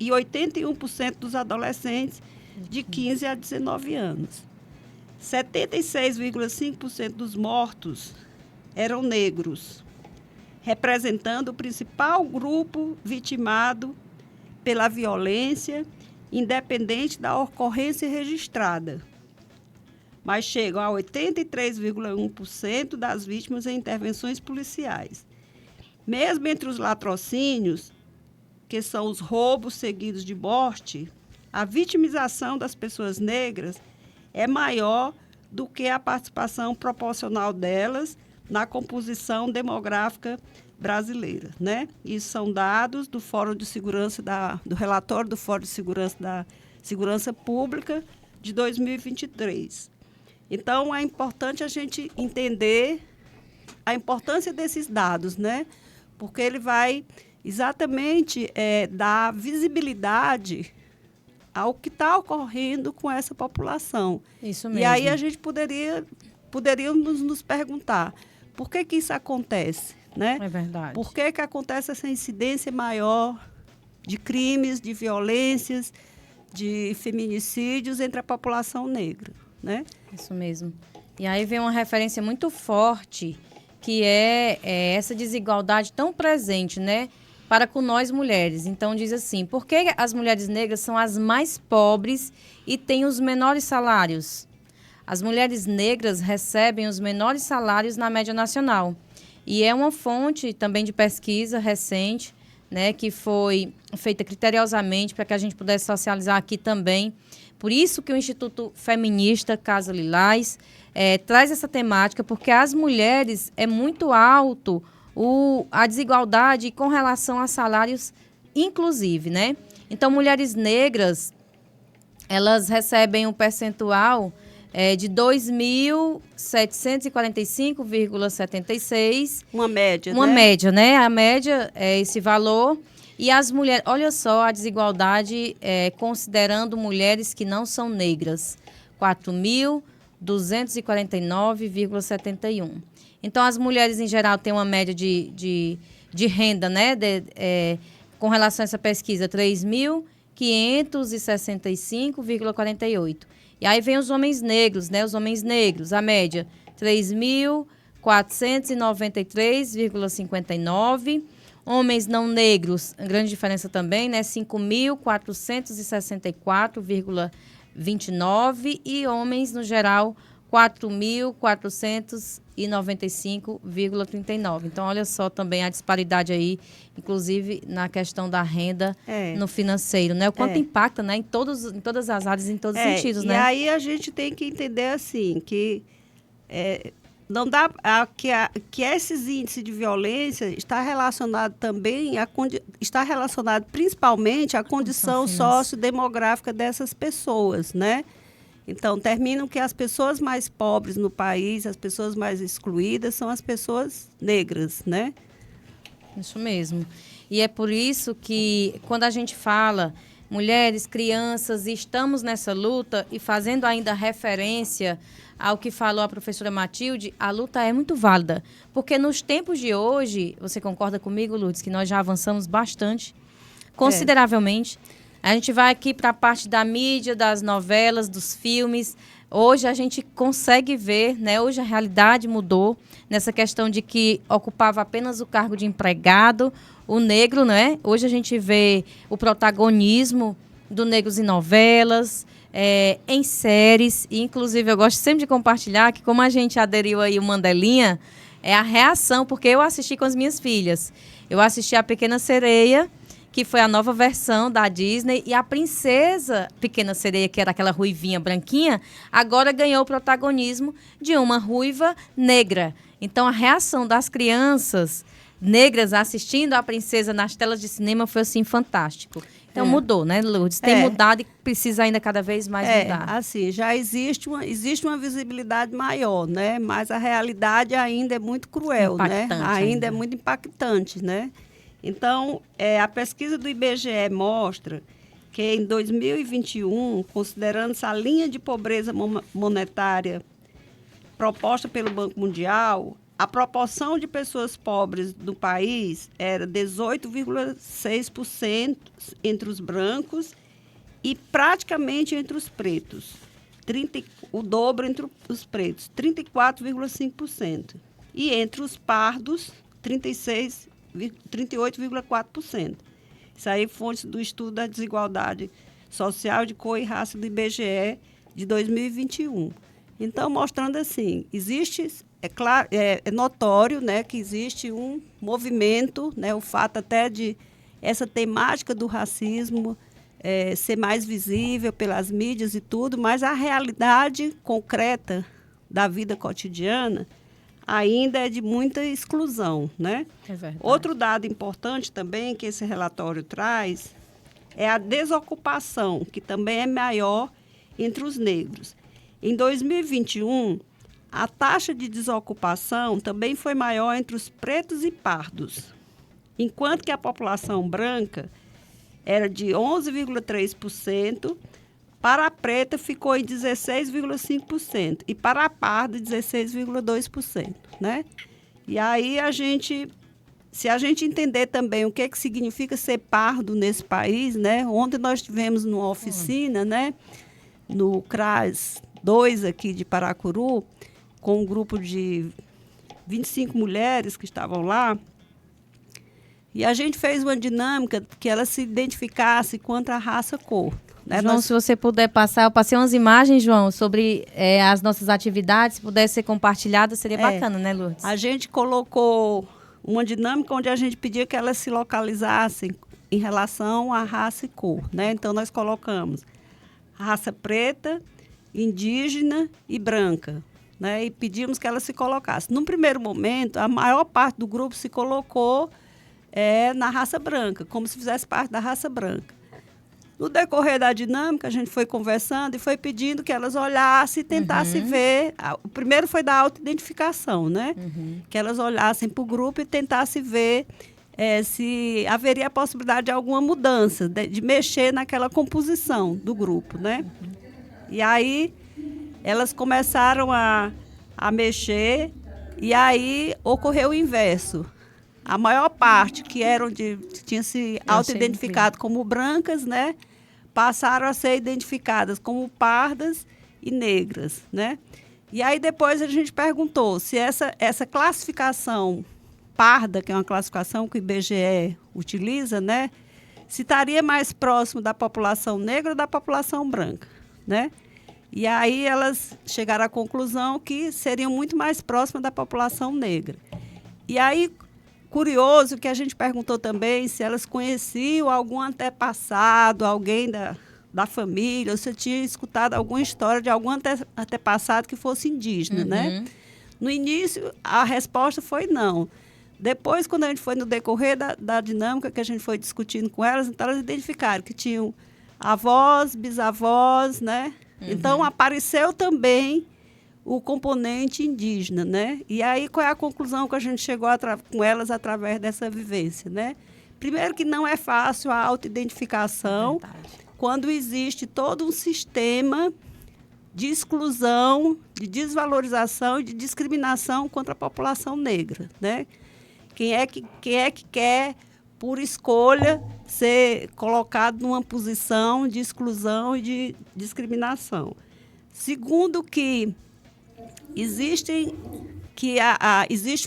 e 81% dos adolescentes de 15 a 19 anos. 76,5% dos mortos eram negros, representando o principal grupo vitimado pela violência, independente da ocorrência registrada. Mas chegam a 83,1% das vítimas em intervenções policiais. Mesmo entre os latrocínios, que são os roubos seguidos de morte, a vitimização das pessoas negras é maior do que a participação proporcional delas na composição demográfica brasileira, né? Isso são dados do Fórum de Segurança do relatório do Fórum de Segurança da Segurança Pública de 2023. Então, é importante a gente entender a importância desses dados, né? Porque ele vai exatamente dar visibilidade ao que está ocorrendo com essa população. Isso mesmo. E aí a gente poderíamos nos perguntar, por que isso acontece, né? É verdade. Por que acontece essa incidência maior de crimes, de violências, de feminicídios entre a população negra, né? Isso mesmo. E aí vem uma referência muito forte, que é essa desigualdade tão presente, né, para com nós mulheres. Então, diz assim, por que as mulheres negras são as mais pobres e têm os menores salários? As mulheres negras recebem os menores salários na média nacional. E é uma fonte também de pesquisa recente, né, que foi feita criteriosamente para que a gente pudesse socializar aqui também. Por isso que o Instituto Feminista Casa Lilás traz essa temática, porque as mulheres é muito alto a desigualdade com relação a salários, inclusive, né? Então, mulheres negras, elas recebem um percentual de 2.745,76. Uma média, Uma né? média, né? A média é esse valor. E as mulheres, olha só a desigualdade, considerando mulheres que não são negras, 4.249,71. Então, as mulheres, em geral, têm uma média de renda, né, com relação a essa pesquisa, 3.565,48. E aí vem os homens negros, né? Os homens negros, a média, 3.493,59. Homens não negros, grande diferença também, né? 5.464,29. E homens, no geral, 4.495,39. Então, olha só também a disparidade aí, inclusive na questão da renda no financeiro, né? O quanto impacta, né? Em todas as áreas, em todos os sentidos, né? E aí a gente tem que entender assim, que não dá que esses índices de violência está relacionado também está relacionado principalmente à condição sociodemográfica dessas pessoas, né? Então, terminam que as pessoas mais pobres no país, as pessoas mais excluídas são as pessoas negras, né? Isso mesmo. E é por isso que, quando a gente fala mulheres, crianças, estamos nessa luta e fazendo ainda referência ao que falou a professora Matilde, a luta é muito válida. Porque nos tempos de hoje, você concorda comigo, Lourdes, que nós já avançamos bastante, consideravelmente. A gente vai aqui para a parte da mídia, das novelas, dos filmes. Hoje a gente consegue ver, né? Hoje a realidade mudou nessa questão de que ocupava apenas o cargo de empregado, o negro, né? Hoje a gente vê o protagonismo do negros em novelas, em séries. E, inclusive, eu gosto sempre de compartilhar que, como a gente aderiu aí o Mandelinha, é a reação, porque eu assisti com as minhas filhas. Eu assisti a Pequena Sereia, que foi a nova versão da Disney, e a princesa Pequena Sereia, que era aquela ruivinha branquinha, agora ganhou o protagonismo de uma ruiva negra. Então, a reação das crianças negras assistindo a princesa nas telas de cinema foi, assim, fantástico. Então, mudou, né, Lourdes? Tem mudado e precisa ainda cada vez mais mudar. Assim, já existe uma visibilidade maior, né? Mas a realidade ainda é muito cruel, né? Ainda é muito impactante, né? Então, a pesquisa do IBGE mostra que em 2021, considerando-se a linha de pobreza monetária proposta pelo Banco Mundial, a proporção de pessoas pobres no país era 18,6% entre os brancos e praticamente entre os pretos. O dobro entre os pretos, 34,5%. E entre os pardos, 38,4%. Isso aí fonte do estudo da desigualdade social de cor e raça do IBGE de 2021. Então, mostrando assim, é notório, né, que existe um movimento, né, o fato até de essa temática do racismo ser mais visível pelas mídias e tudo, mas a realidade concreta da vida cotidiana ainda é de muita exclusão, né? É verdade. Outro dado importante também que esse relatório traz é a desocupação, que também é maior entre os negros. Em 2021, a taxa de desocupação também foi maior entre os pretos e pardos, enquanto que a população branca era de 11,3%, para a preta ficou em 16,5% e para a parda 16,2%, né? E aí se a gente entender também o que significa ser pardo nesse país, né? Ontem nós tivemos numa oficina, né, no CRAS 2 aqui de Paracuru, com um grupo de 25 mulheres que estavam lá, e a gente fez uma dinâmica que ela se identificasse quanto à raça cor. Né? João, se você puder passar, eu passei umas imagens, João, sobre as nossas atividades, se pudesse ser compartilhada, seria bacana, né, Lourdes? A gente colocou uma dinâmica onde a gente pedia que elas se localizassem em relação à raça e cor, né? Então, nós colocamos raça preta, indígena e branca, né? E pedimos que elas se colocassem. Num primeiro momento, a maior parte do grupo se colocou na raça branca, como se fizesse parte da raça branca. No decorrer da dinâmica, a gente foi conversando e foi pedindo que elas olhassem e tentassem ver. O primeiro foi da autoidentificação, né? Que elas olhassem para o grupo e tentassem ver se haveria a possibilidade de alguma mudança, de mexer naquela composição do grupo, né? E aí elas começaram a mexer e aí ocorreu o inverso. A maior parte que tinha se auto-identificado como brancas, né, passaram a ser identificadas como pardas e negras, né? E aí depois a gente perguntou se essa classificação parda, que é uma classificação que o IBGE utiliza, né, se estaria mais próximo da população negra ou da população branca, né? E aí elas chegaram à conclusão que seriam muito mais próximas da população negra. E aí, curioso que a gente perguntou também se elas conheciam algum antepassado, alguém da família, ou se tinha escutado alguma história de algum antepassado que fosse indígena, né? No início, a resposta foi não. Depois, quando a gente foi no decorrer da dinâmica que a gente foi discutindo com elas, então elas identificaram que tinham avós, bisavós, né? Então, apareceu também o componente indígena, né? E aí, qual é a conclusão que a gente chegou com elas através dessa vivência, né? Primeiro que não é fácil a autoidentificação quando existe todo um sistema de exclusão, de desvalorização e de discriminação contra a população negra, né? Quem é que quer, por escolha, ser colocado numa posição de exclusão e de discriminação? Segundo, que existe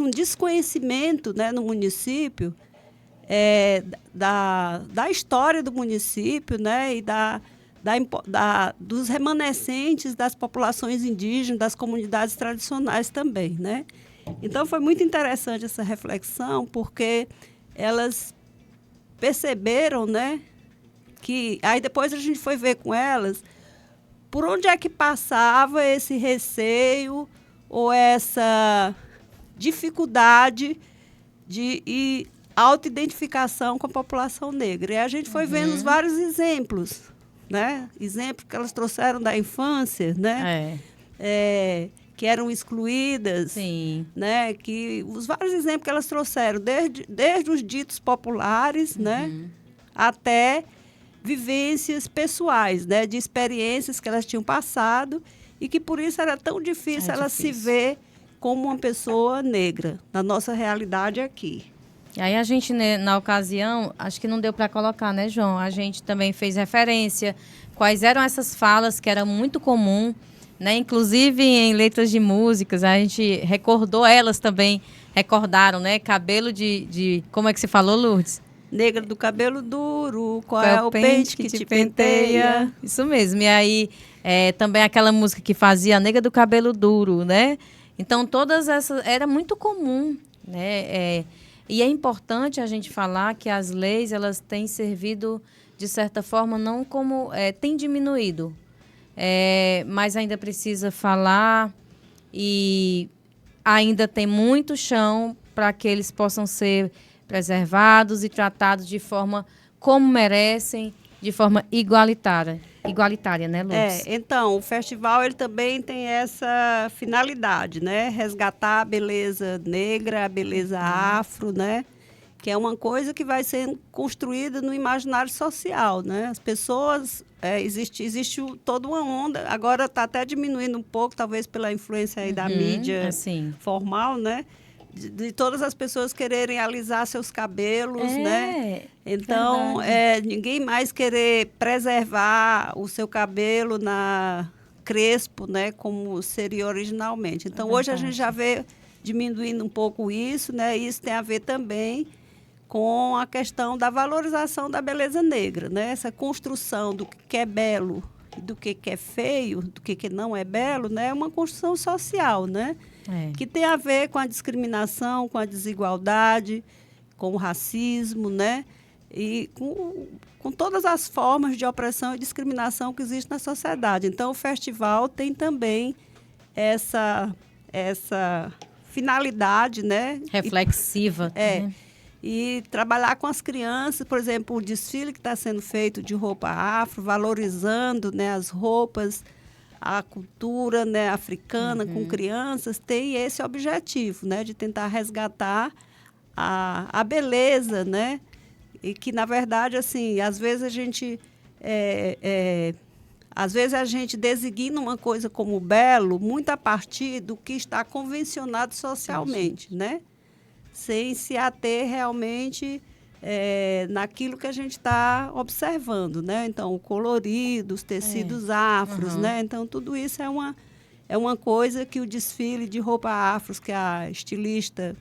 um desconhecimento, né, no município da história do município, né, e dos remanescentes das populações indígenas, das comunidades tradicionais também, né? Então, foi muito interessante essa reflexão, porque elas perceberam, né, que... Aí, depois, a gente foi ver com elas por onde é que passava esse receio ou essa dificuldade de autoidentificação com a população negra. E a gente foi vendo os vários exemplos, né? Exemplos que elas trouxeram da infância, né? Que eram excluídas, Sim. Né? Que os vários exemplos que elas trouxeram, desde os ditos populares, né? Até vivências pessoais, né? De experiências que elas tinham passado e que por isso era tão difícil elas se ver como uma pessoa negra na nossa realidade aqui. E aí a gente, né, na ocasião, acho que não deu para colocar, né, João? A gente também fez referência quais eram essas falas que eram muito comum, né? Inclusive em letras de músicas, a gente recordou, elas também recordaram, né? Cabelo como é que você falou, Lourdes? Negra do cabelo duro, qual é o pente que te penteia? Isso mesmo. E aí também aquela música que fazia Negra do cabelo duro, né? Então todas essas era muito comum, né? E é importante a gente falar que as leis, elas têm servido, de certa forma, não como... tem diminuído, mas ainda precisa falar e ainda tem muito chão para que eles possam ser preservados e tratados de forma como merecem, de forma igualitária, né, Lourdes? Então, o festival ele também tem essa finalidade, né? Resgatar a beleza negra, a beleza afro, né? Que é uma coisa que vai sendo construída no imaginário social, né? As pessoas, existe toda uma onda, agora está até diminuindo um pouco, talvez pela influência aí da mídia formal, né? De todas as pessoas quererem alisar seus cabelos, né? Então, ninguém mais querer preservar o seu cabelo crespo, né? Como seria originalmente. Então, hoje a gente já vê diminuindo um pouco isso, né? Isso tem a ver também com a questão da valorização da beleza negra, né? Essa construção do que é belo e do que é feio, do que não é belo, né? É uma construção social, né? Que tem a ver com a discriminação, com a desigualdade, com o racismo, né? E com todas as formas de opressão e discriminação que existem na sociedade. Então, o festival tem também essa finalidade, né? Reflexiva. E trabalhar com as crianças, por exemplo, o desfile que está sendo feito de roupa afro, valorizando, né, as roupas, a cultura, né, africana com crianças, tem esse objetivo, né, de tentar resgatar a beleza, né, e que, na verdade, assim, às vezes a gente designa uma coisa como belo muito a partir do que está convencionado socialmente, né, sem se ater realmente naquilo que a gente está observando, né? Então, o colorido, os tecidos afros, né? Então, tudo isso é uma coisa que o desfile de roupa afros que a estilista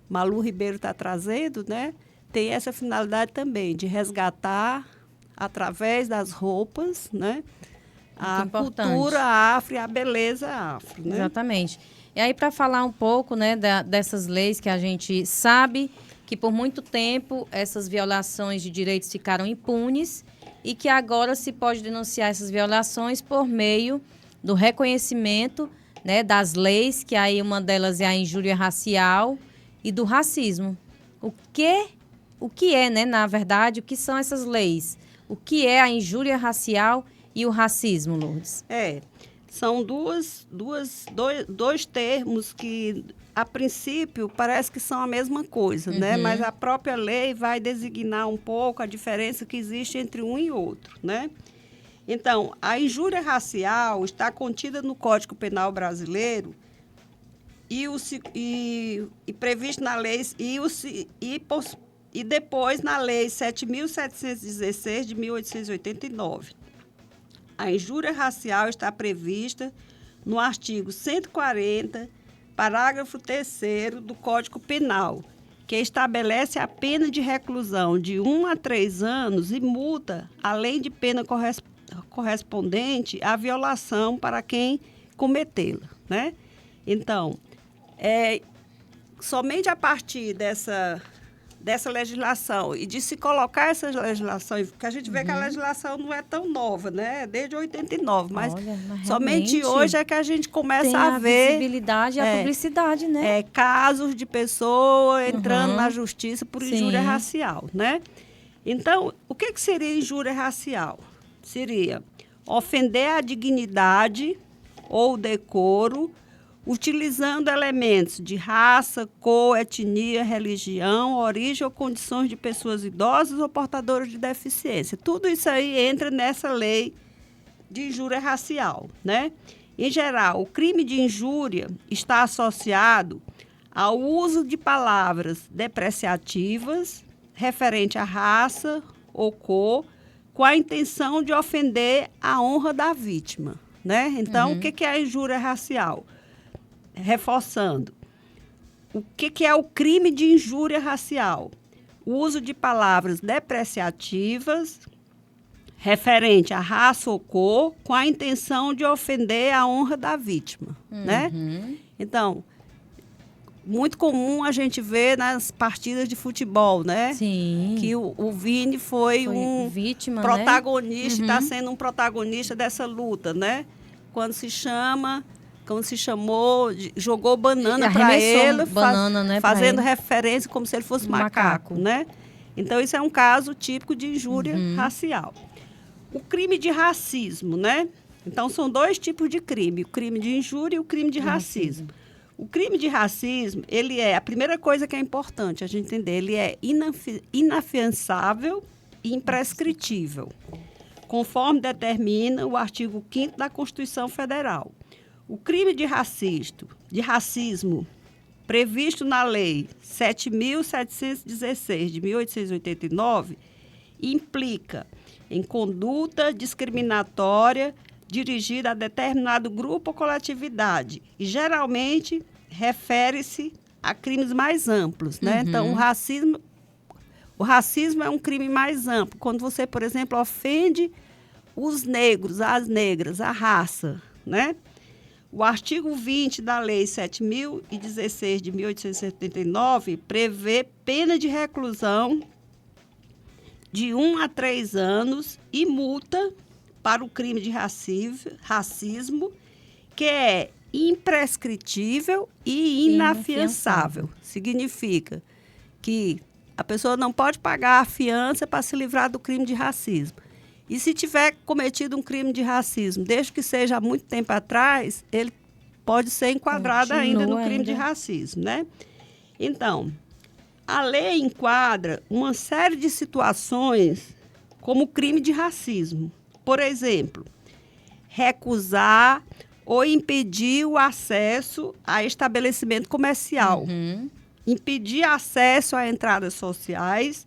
Malu Ribeiro está trazendo, né? Tem essa finalidade também, de resgatar, através das roupas, né? A cultura afro e a beleza afro, né? Exatamente. E aí, para falar um pouco, né, dessas leis que a gente sabe que por muito tempo essas violações de direitos ficaram impunes e que agora se pode denunciar essas violações por meio do reconhecimento né, das leis, que aí uma delas é a injúria racial e do racismo. O que é, né, na verdade, o que são essas leis? O que é a injúria racial e o racismo, Lourdes? São dois termos que, a princípio, parece que são a mesma coisa, né? Mas a própria lei vai designar um pouco a diferença que existe entre um e outro, né? Então, a injúria racial está contida no Código Penal brasileiro e previsto na lei e depois na Lei 7.716 de 1889. A injúria racial está prevista no artigo 140, parágrafo 3º do Código Penal, que estabelece a pena de reclusão de 1 a 3 anos e multa, além de pena correspondente à violação para quem cometê-la, né? Então, somente a partir dessa legislação e de se colocar essa legislação, porque a gente vê que a legislação não é tão nova, né? Desde 89, mas somente hoje é que a gente começa a ver a visibilidade e a publicidade, né? Casos de pessoa entrando na justiça por injúria racial, né? Então, o que seria injúria racial? Seria ofender a dignidade ou decoro utilizando elementos de raça, cor, etnia, religião, origem ou condições de pessoas idosas ou portadoras de deficiência. Tudo isso aí entra nessa lei de injúria racial, né? Em geral, o crime de injúria está associado ao uso de palavras depreciativas referente à raça ou cor, com a intenção de ofender a honra da vítima, né? Então, o que é a injúria racial? Reforçando, o que é o crime de injúria racial? O uso de palavras depreciativas referente à raça ou cor, com a intenção de ofender a honra da vítima, né? Então, muito comum a gente ver nas partidas de futebol, né? Sim. Que o Vini foi um vítima, protagonista, está sendo um protagonista dessa luta, né? Quando se chamou, jogou banana para ele, fazendo referência como se ele fosse macaco, né? Então, isso é um caso típico de injúria racial. O crime de racismo, né? Então, são dois tipos de crime, o crime de injúria e o crime de racismo. O crime de racismo, ele é, a primeira coisa que é importante a gente entender, ele é inafiançável e imprescritível, conforme determina o artigo 5º da Constituição Federal. O crime de racismo, previsto na Lei 7.716 de 1889, implica em conduta discriminatória dirigida a determinado grupo ou coletividade e, geralmente, refere-se a crimes mais amplos, né? Então, o racismo é um crime mais amplo. Quando você, por exemplo, ofende os negros, as negras, a raça, né? O artigo 20 da Lei 7.016 de 1879 prevê pena de reclusão de 1 a 3 anos e multa para o crime de racismo, que é imprescritível e inafiançável. Significa que a pessoa não pode pagar a fiança para se livrar do crime de racismo. E se tiver cometido um crime de racismo, desde que seja há muito tempo atrás, ele pode ser enquadrado ainda no crime de racismo, né? Então, a lei enquadra uma série de situações como crime de racismo. Por exemplo, recusar ou impedir o acesso a estabelecimento comercial, impedir acesso a entradas sociais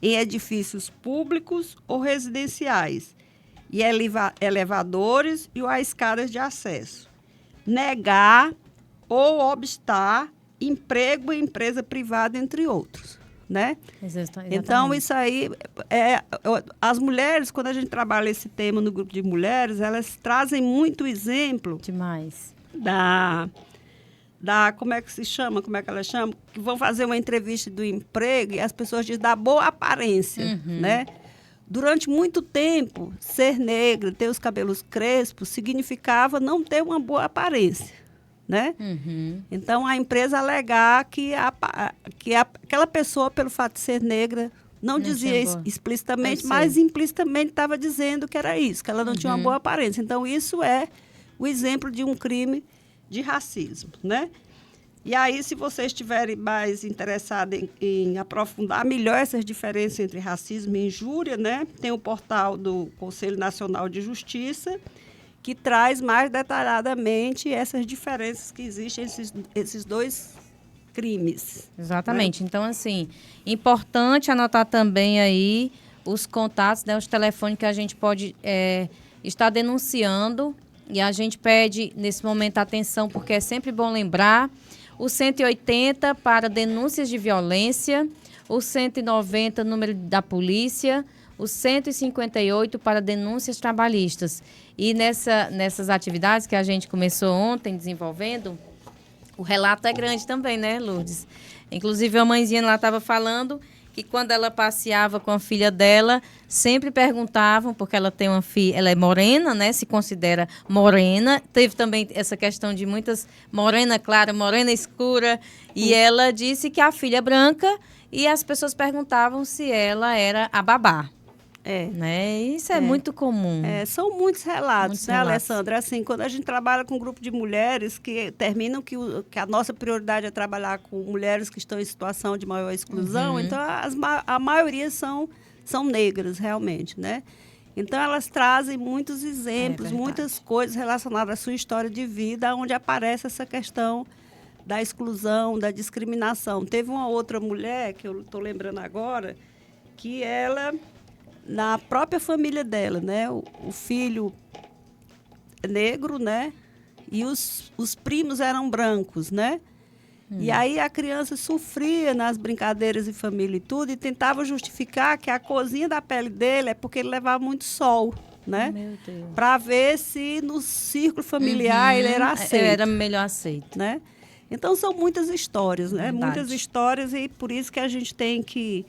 em edifícios públicos ou residenciais, e elevadores e a escadas de acesso. Negar ou obstar emprego em empresa privada, entre outros, né? Exatamente. Então, isso aí, as mulheres, quando a gente trabalha esse tema no grupo de mulheres, elas trazem muito exemplo demais como é que elas chamam? Que vão fazer uma entrevista do emprego e as pessoas dizem da boa aparência, né? Durante muito tempo, ser negra, ter os cabelos crespos, significava não ter uma boa aparência, né? Uhum. Então, a empresa alegar que aquela pessoa, pelo fato de ser negra, não dizia tinha boa. explicitamente, Eu mas sei. implicitamente estava dizendo que era isso, que ela não tinha uma boa aparência. Então, isso é o exemplo de um crime de racismo, né? E aí, se vocês estiverem mais interessados em aprofundar melhor essas diferenças entre racismo e injúria, né? Tem o portal do Conselho Nacional de Justiça, que traz mais detalhadamente essas diferenças que existem esses dois crimes. Exatamente. Então, assim, importante anotar também aí os contatos, né, os telefones que a gente pode estar denunciando. E a gente pede, nesse momento, atenção, porque é sempre bom lembrar. O 180 para denúncias de violência, o 190, número da polícia, o 158 para denúncias trabalhistas. E nessas atividades que a gente começou ontem desenvolvendo, o relato é grande também, né, Lourdes? Inclusive, a mãezinha lá estava falando que quando ela passeava com a filha dela, sempre perguntavam, porque ela tem uma filha, ela é morena, né? Se considera morena. Teve também essa questão de muitas morena clara, morena escura. E ela disse que a filha é branca e as pessoas perguntavam se ela era a babá. Né? Isso é muito comum. São muitos relatos, Muitos né, relatos. Alessandra? Assim, quando a gente trabalha com um grupo de mulheres que terminam que a nossa prioridade é trabalhar com mulheres que estão em situação de maior exclusão, então a maioria são negras, realmente, né? Então, elas trazem muitos exemplos, muitas coisas relacionadas à sua história de vida, onde aparece essa questão da exclusão, da discriminação. Teve uma outra mulher, que eu estou lembrando agora, que ela... na própria família dela, né? O filho negro, né? E os primos eram brancos, né? E aí a criança sofria nas brincadeiras de família e tudo, e tentava justificar que a corzinha da pele dele é porque ele levava muito sol, né? Meu Deus. Para ver se no círculo familiar ele era aceito. Era melhor aceito. Né? Então, são muitas histórias, né? Verdade. Muitas histórias, e por isso que a gente tem que...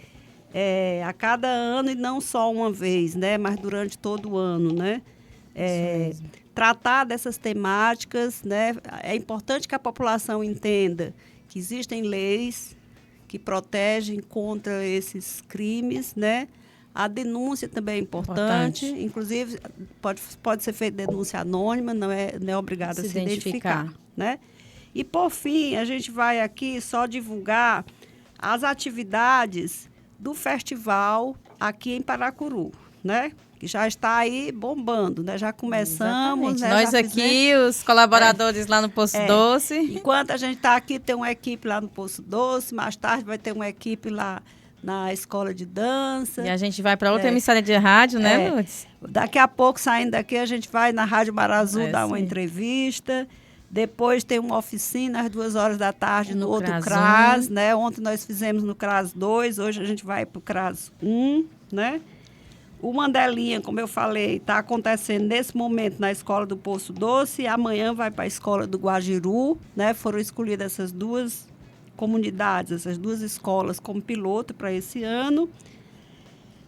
a cada ano, e não só uma vez, né, mas durante todo o ano, né, tratar dessas temáticas, né, é importante que a população entenda que existem leis que protegem contra esses crimes, né, a denúncia também é importante. Inclusive pode ser feita denúncia anônima, não é obrigada a se identificar, né, e por fim a gente vai aqui só divulgar as atividades do festival aqui em Paracuru, né? Que já está aí bombando, né? Já começamos, né? Nós aqui, os colaboradores lá no Poço Doce. Enquanto a gente está aqui, tem uma equipe lá no Poço Doce, mais tarde vai ter uma equipe lá na escola de dança. E a gente vai para outra emissora de rádio, né, Lourdes? Daqui a pouco, saindo daqui, a gente vai na Rádio Marazul dar uma entrevista. Depois tem uma oficina às 14h no outro CRAS, né? Ontem nós fizemos no CRAS 2, hoje a gente vai para o CRAS 1, né? O Mandelinha, como eu falei, está acontecendo nesse momento na Escola do Poço Doce, e amanhã vai para a Escola do Guajiru, né? Foram escolhidas essas duas comunidades, essas duas escolas como piloto para esse ano.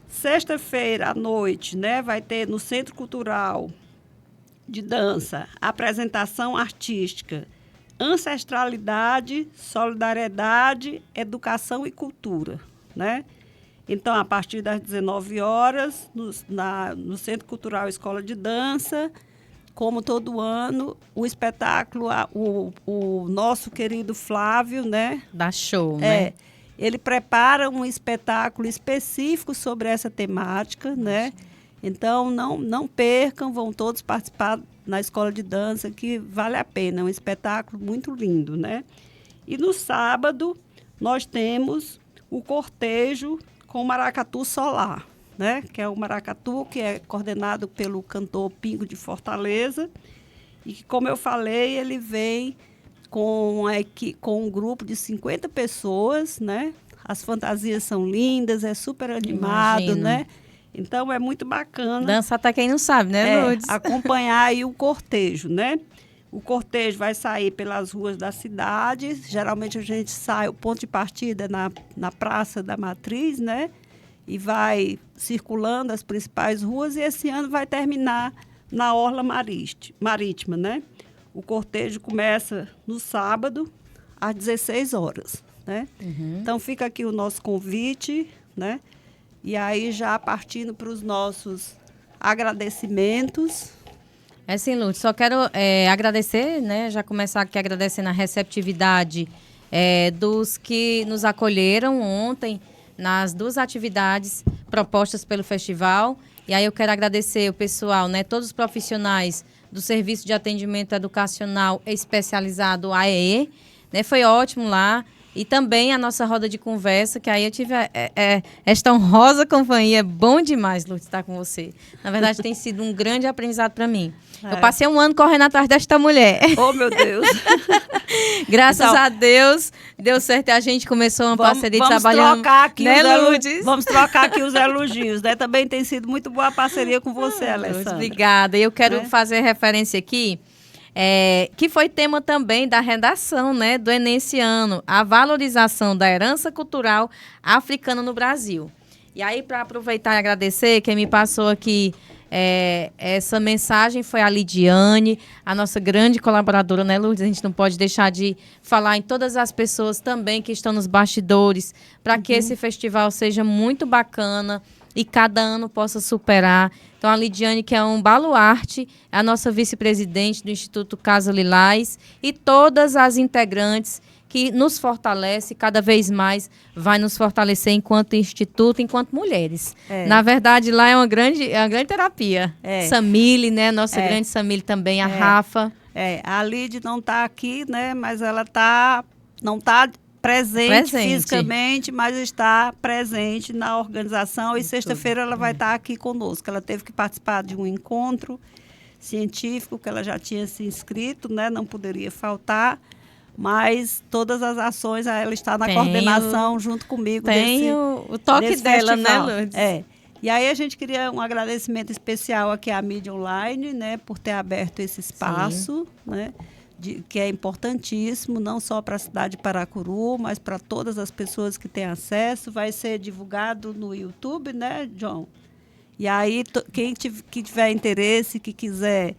Sexta-feira à noite, né? Vai ter no Centro Cultural de Dança, apresentação artística, ancestralidade, solidariedade, educação e cultura, né? Então, a partir das 19h, no Centro Cultural Escola de Dança, como todo ano, o espetáculo, o nosso querido Flávio, né? Dá show, né? Ele prepara um espetáculo específico sobre essa temática, né? Então, não percam, vão todos participar na escola de dança, que vale a pena, é um espetáculo muito lindo, né? E no sábado, nós temos o cortejo com o Maracatu Solar, né? Que é o maracatu que é coordenado pelo cantor Pingo de Fortaleza, e que, como eu falei, ele vem com um grupo de 50 pessoas, né? As fantasias são lindas, é super animado, Imagino. né? Então, é muito bacana. Dança até quem não sabe, né, Lourdes? Acompanhar aí o cortejo, né? O cortejo vai sair pelas ruas da cidade. Geralmente a gente sai, o ponto de partida é na Praça da Matriz, né? E vai circulando as principais ruas, e esse ano vai terminar na Orla Marítima, né? O cortejo começa no sábado, às 16 horas, né? Então, fica aqui o nosso convite, né? E aí, já partindo para os nossos agradecimentos. Sim, Lourdes, só quero agradecer, né? Já começar aqui agradecendo a receptividade dos que nos acolheram ontem nas 2 atividades propostas pelo festival. E aí eu quero agradecer o pessoal, né? Todos os profissionais do Serviço de Atendimento Educacional Especializado AEE, né? Foi ótimo lá. E também a nossa roda de conversa, que aí eu tive esta honrosa companhia. Bom demais, Lourdes, estar com você. Na verdade, tem sido um grande aprendizado para mim. Eu passei um ano correndo atrás desta mulher. Oh, meu Deus! Graças a Deus, deu certo e a gente começou uma parceria trabalhando. Vamos trocar aqui os elogios, né? Também tem sido muito boa a parceria com você, Alessandra. Obrigada. Eu quero fazer referência aqui, que foi tema também da redação, né, do Enem esse ano, a valorização da herança cultural africana no Brasil. E aí, para aproveitar e agradecer, quem me passou aqui essa mensagem foi a Lidiane, a nossa grande colaboradora, né, Lourdes? A gente não pode deixar de falar em todas as pessoas também que estão nos bastidores, para que esse festival seja muito bacana e cada ano possa superar. Então, a Lidiane, que é um baluarte, é a nossa vice-presidente do Instituto Casa Lilás, e todas as integrantes que nos fortalece, cada vez mais vai nos fortalecer enquanto instituto, enquanto mulheres. Na verdade, lá é uma grande terapia. Samile, né? Nossa grande Samile também, a Rafa. A Lid não está aqui, né? Mas ela não está presente fisicamente, mas está presente na organização. E sexta-feira ela vai estar aqui conosco. Ela teve que participar de um encontro científico que ela já tinha se inscrito, né? Não poderia faltar. Mas todas as ações, ela está na coordenação junto comigo. Tem o toque dela, festival, né, Lourdes? E aí a gente queria um agradecimento especial aqui à mídia online, né, por ter aberto esse espaço, né, que é importantíssimo, não só para a cidade de Paracuru, mas para todas as pessoas que têm acesso. Vai ser divulgado no YouTube, né, John? E aí, quem tiver interesse, que quiser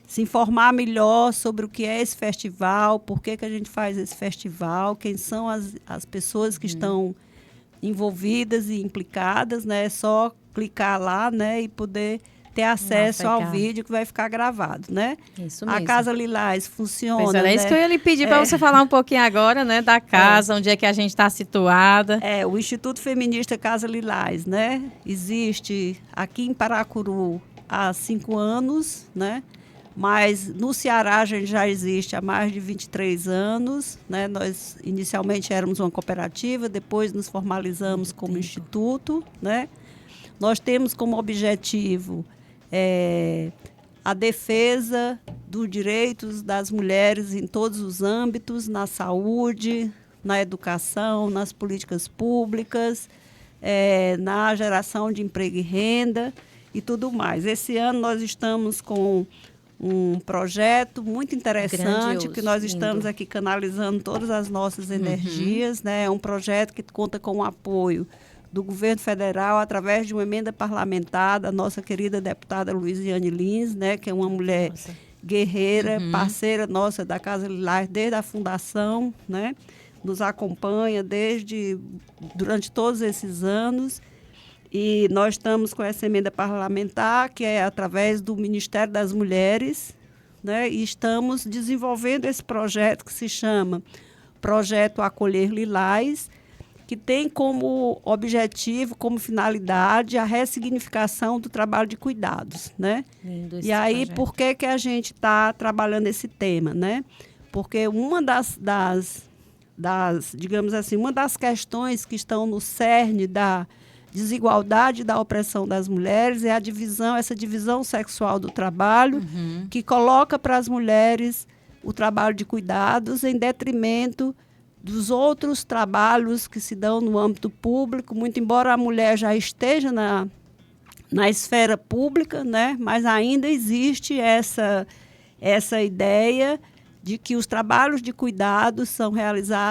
se informar melhor sobre o que é esse festival, por que a gente faz esse festival, quem são as pessoas que estão envolvidas e implicadas, né? É só clicar lá, né, e poder ter acesso ao vídeo que vai ficar gravado, né? Isso mesmo. A Casa Lilás funciona. Pois era isso que eu ia lhe pedir para você falar um pouquinho agora, né, da casa, onde é que a gente está situada. O Instituto Feminista Casa Lilás, né? Existe aqui em Paracuru há 5 anos, né? Mas no Ceará a gente já existe há mais de 23 anos, né? Nós inicialmente éramos uma cooperativa, depois nos formalizamos como instituto, né? Nós temos como objetivo a defesa dos direitos das mulheres em todos os âmbitos, na saúde, na educação, nas políticas públicas, na geração de emprego e renda e tudo mais. Esse ano nós estamos com um projeto muito interessante, grandioso, que nós estamos aqui canalizando todas as nossas energias, né? É um projeto que conta com o apoio do governo federal através de uma emenda parlamentar da nossa querida deputada Luiziane Lins, né? Que é uma mulher guerreira, parceira nossa da Casa Lilás desde a fundação, né? Nos acompanha durante todos esses anos. E nós estamos com essa emenda parlamentar, que é através do Ministério das Mulheres, né? E estamos desenvolvendo esse projeto que se chama Projeto Acolher Lilás, que tem como objetivo, como finalidade, a ressignificação do trabalho de cuidados, né? E aí, projeto. Por que a gente está trabalhando esse tema, né? Porque uma digamos assim, uma das questões que estão no cerne da desigualdade da opressão das mulheres é essa divisão sexual do trabalho, que coloca para as mulheres o trabalho de cuidados em detrimento dos outros trabalhos que se dão no âmbito público, muito embora a mulher já esteja na esfera pública, né? Mas ainda existe essa ideia de que os trabalhos de cuidados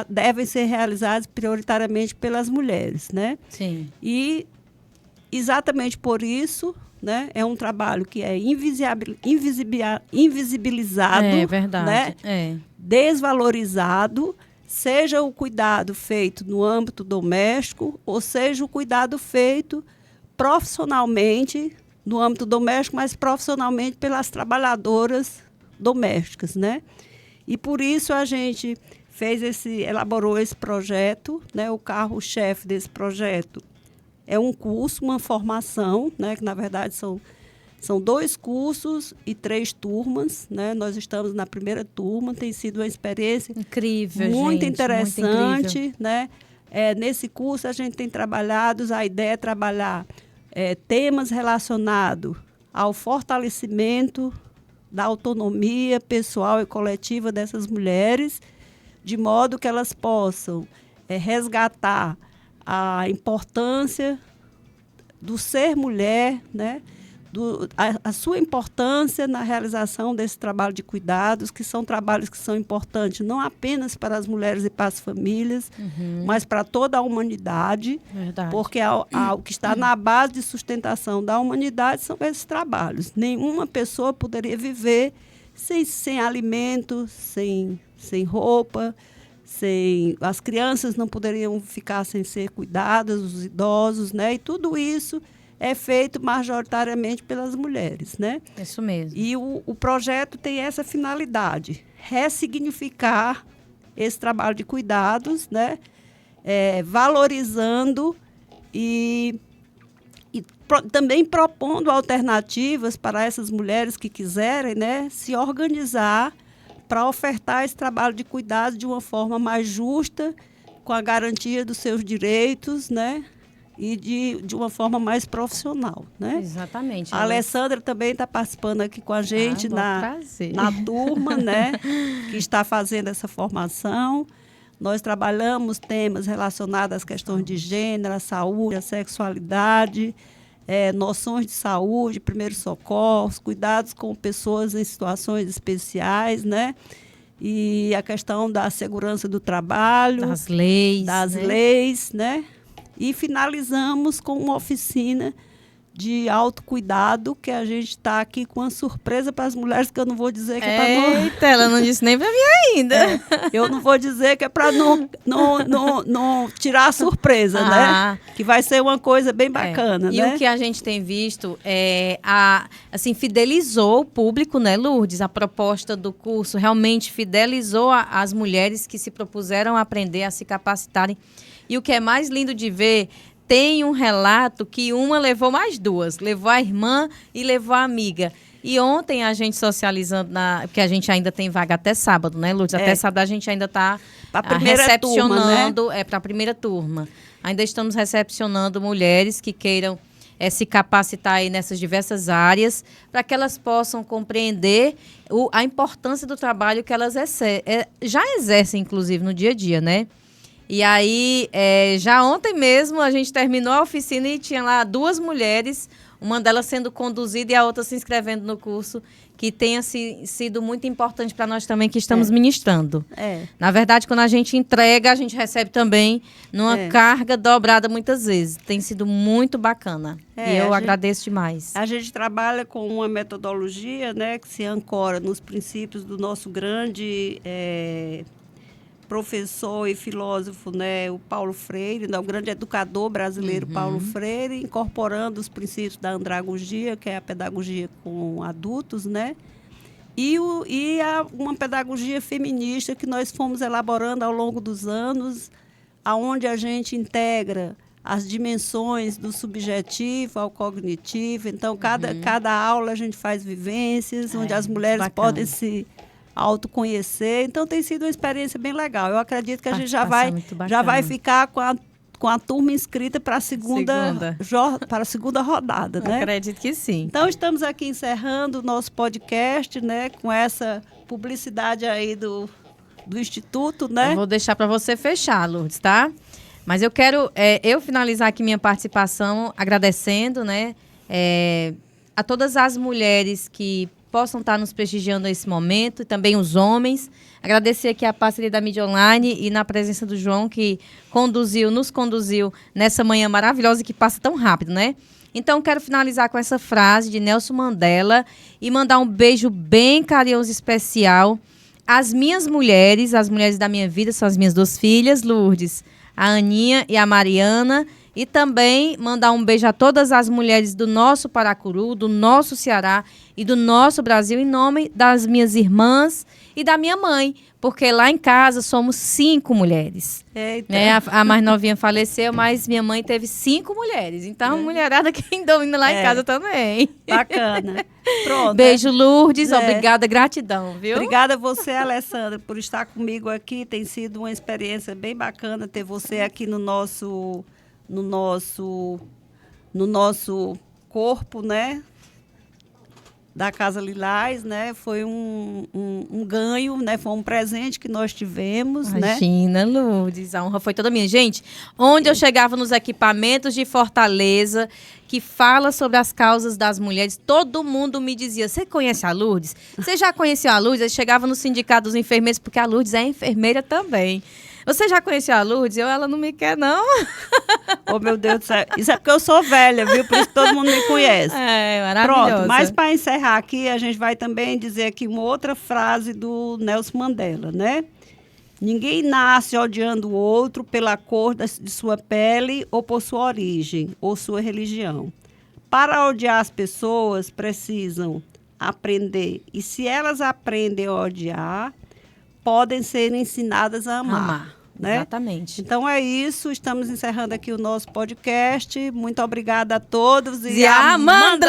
devem ser realizados prioritariamente pelas mulheres, né? Sim. E exatamente por isso, né? É um trabalho que é invisibilizado, É verdade. né? Desvalorizado, seja o cuidado feito no âmbito doméstico, ou seja o cuidado feito profissionalmente, no âmbito doméstico, mas profissionalmente pelas trabalhadoras domésticas, né? E por isso a gente elaborou esse projeto, né? O carro-chefe desse projeto é um curso, uma formação, né? Que na verdade são 2 cursos e 3 turmas, né? Nós estamos na primeira turma, tem sido uma experiência incrível, muito gente, interessante, muito né? Nesse curso a gente tem trabalhado, a ideia é trabalhar temas relacionados ao fortalecimento da autonomia pessoal e coletiva dessas mulheres, de modo que elas possam resgatar a importância do ser mulher, né? A sua importância na realização desse trabalho de cuidados, que são trabalhos que são importantes não apenas para as mulheres e para as famílias, mas para toda a humanidade. Verdade. Porque o que está na base de sustentação da humanidade são esses trabalhos. Nenhuma pessoa poderia viver sem alimento, sem roupa, as crianças não poderiam ficar sem ser cuidadas, os idosos, né? E tudo isso é feito majoritariamente pelas mulheres, né? Isso mesmo. E o projeto tem essa finalidade, ressignificar esse trabalho de cuidados, né? Valorizando e também propondo alternativas para essas mulheres que quiserem, né, se organizar para ofertar esse trabalho de cuidados de uma forma mais justa, com a garantia dos seus direitos, né? E de uma forma mais profissional, né? Exatamente. A Alessandra também está participando aqui com a gente na turma, né? Que está fazendo essa formação. Nós trabalhamos temas relacionados às questões de gênero, à saúde, à sexualidade, noções de saúde, primeiros socorros, cuidados com pessoas em situações especiais, né? E a questão da segurança do trabalho. Das leis, né? E finalizamos com uma oficina de autocuidado, que a gente está aqui com uma surpresa para as mulheres, que eu não vou dizer que é para não... Eita, ela não disse nem para mim ainda. Eu não vou dizer que é para não tirar a surpresa, né? Que vai ser uma coisa bem bacana, né? E o que a gente tem visto assim, fidelizou o público, né, Lourdes? A proposta do curso realmente fidelizou as mulheres que se propuseram a aprender, a se capacitarem. E o que é mais lindo de ver, tem um relato que uma levou mais 2, levou a irmã e levou a amiga. E ontem a gente socializando, porque a gente ainda tem vaga até sábado, né, Lourdes? Até sábado a gente ainda está recepcionando, turma, né? Para a primeira turma. Ainda estamos recepcionando mulheres que queiram se capacitar aí nessas diversas áreas, para que elas possam compreender a importância do trabalho que elas já exercem, inclusive, no dia a dia, né? E aí, já ontem mesmo, a gente terminou a oficina e tinha lá 2 mulheres, uma delas sendo conduzida e a outra se inscrevendo no curso, que tenha sido muito importante para nós também, que estamos ministrando. Na verdade, quando a gente entrega, a gente recebe também numa carga dobrada muitas vezes. Tem sido muito bacana. E eu agradeço demais. A gente trabalha com uma metodologia, né, que se ancora nos princípios do nosso grande... professor e filósofo, né, o Paulo Freire, né, o grande educador brasileiro Paulo Freire, incorporando os princípios da andragogia, que é a pedagogia com adultos, né, e uma pedagogia feminista que nós fomos elaborando ao longo dos anos, aonde a gente integra as dimensões do subjetivo ao cognitivo. Então, cada aula a gente faz vivências, onde as mulheres podem se autoconhecer. Então, tem sido uma experiência bem legal. Eu acredito que a gente já vai ficar com a turma inscrita para a segunda rodada, né? Acredito que sim. Então, estamos aqui encerrando o nosso podcast, né, com essa publicidade aí do Instituto, né? Eu vou deixar para você fechar, Lourdes, tá? Mas eu quero finalizar aqui minha participação agradecendo, né, a todas as mulheres que possam estar nos prestigiando nesse momento, e também os homens. Agradecer aqui a parceria da Mídia Online e na presença do João, que nos conduziu nessa manhã maravilhosa que passa tão rápido, né? Então, quero finalizar com essa frase de Nelson Mandela e mandar um beijo bem carinhoso e especial às minhas mulheres, as mulheres da minha vida, são as minhas 2 filhas, Lourdes, a Aninha e a Mariana, e também mandar um beijo a todas as mulheres do nosso Paracuru, do nosso Ceará e do nosso Brasil, em nome das minhas irmãs e da minha mãe, porque lá em casa somos 5 mulheres. Eita. Né? A mais novinha faleceu, mas minha mãe teve 5 mulheres. Então, mulherada quem domina lá em casa também. Bacana. Pronto. Beijo, Lourdes. Obrigada, gratidão, viu? Obrigada a você, Alessandra, por estar comigo aqui. Tem sido uma experiência bem bacana ter você aqui no nosso corpo, né? Da Casa Lilás, né? Foi um ganho, né? Foi um presente que nós tivemos, Imagina, né? Lourdes, a honra foi toda minha. Gente, onde eu chegava nos equipamentos de Fortaleza, que fala sobre as causas das mulheres, todo mundo me dizia, você conhece a Lourdes? Você já conheceu a Lourdes? Eu chegava no sindicato dos enfermeiros, porque a Lourdes é enfermeira também. Você já conheceu a Lourdes? Ela não me quer, não. Oh, meu Deus do céu. Isso é porque eu sou velha, viu? Por isso que todo mundo me conhece. É, maravilhosa. Pronto, mas para encerrar aqui, a gente vai também dizer aqui uma outra frase do Nelson Mandela, né? Ninguém nasce odiando o outro pela cor de sua pele ou por sua origem ou sua religião. Para odiar as pessoas, precisam aprender. E se elas aprendem a odiar, podem ser ensinadas a amar. Né? Exatamente. Então é isso, estamos encerrando aqui o nosso podcast. Muito obrigada a todos e Amandla!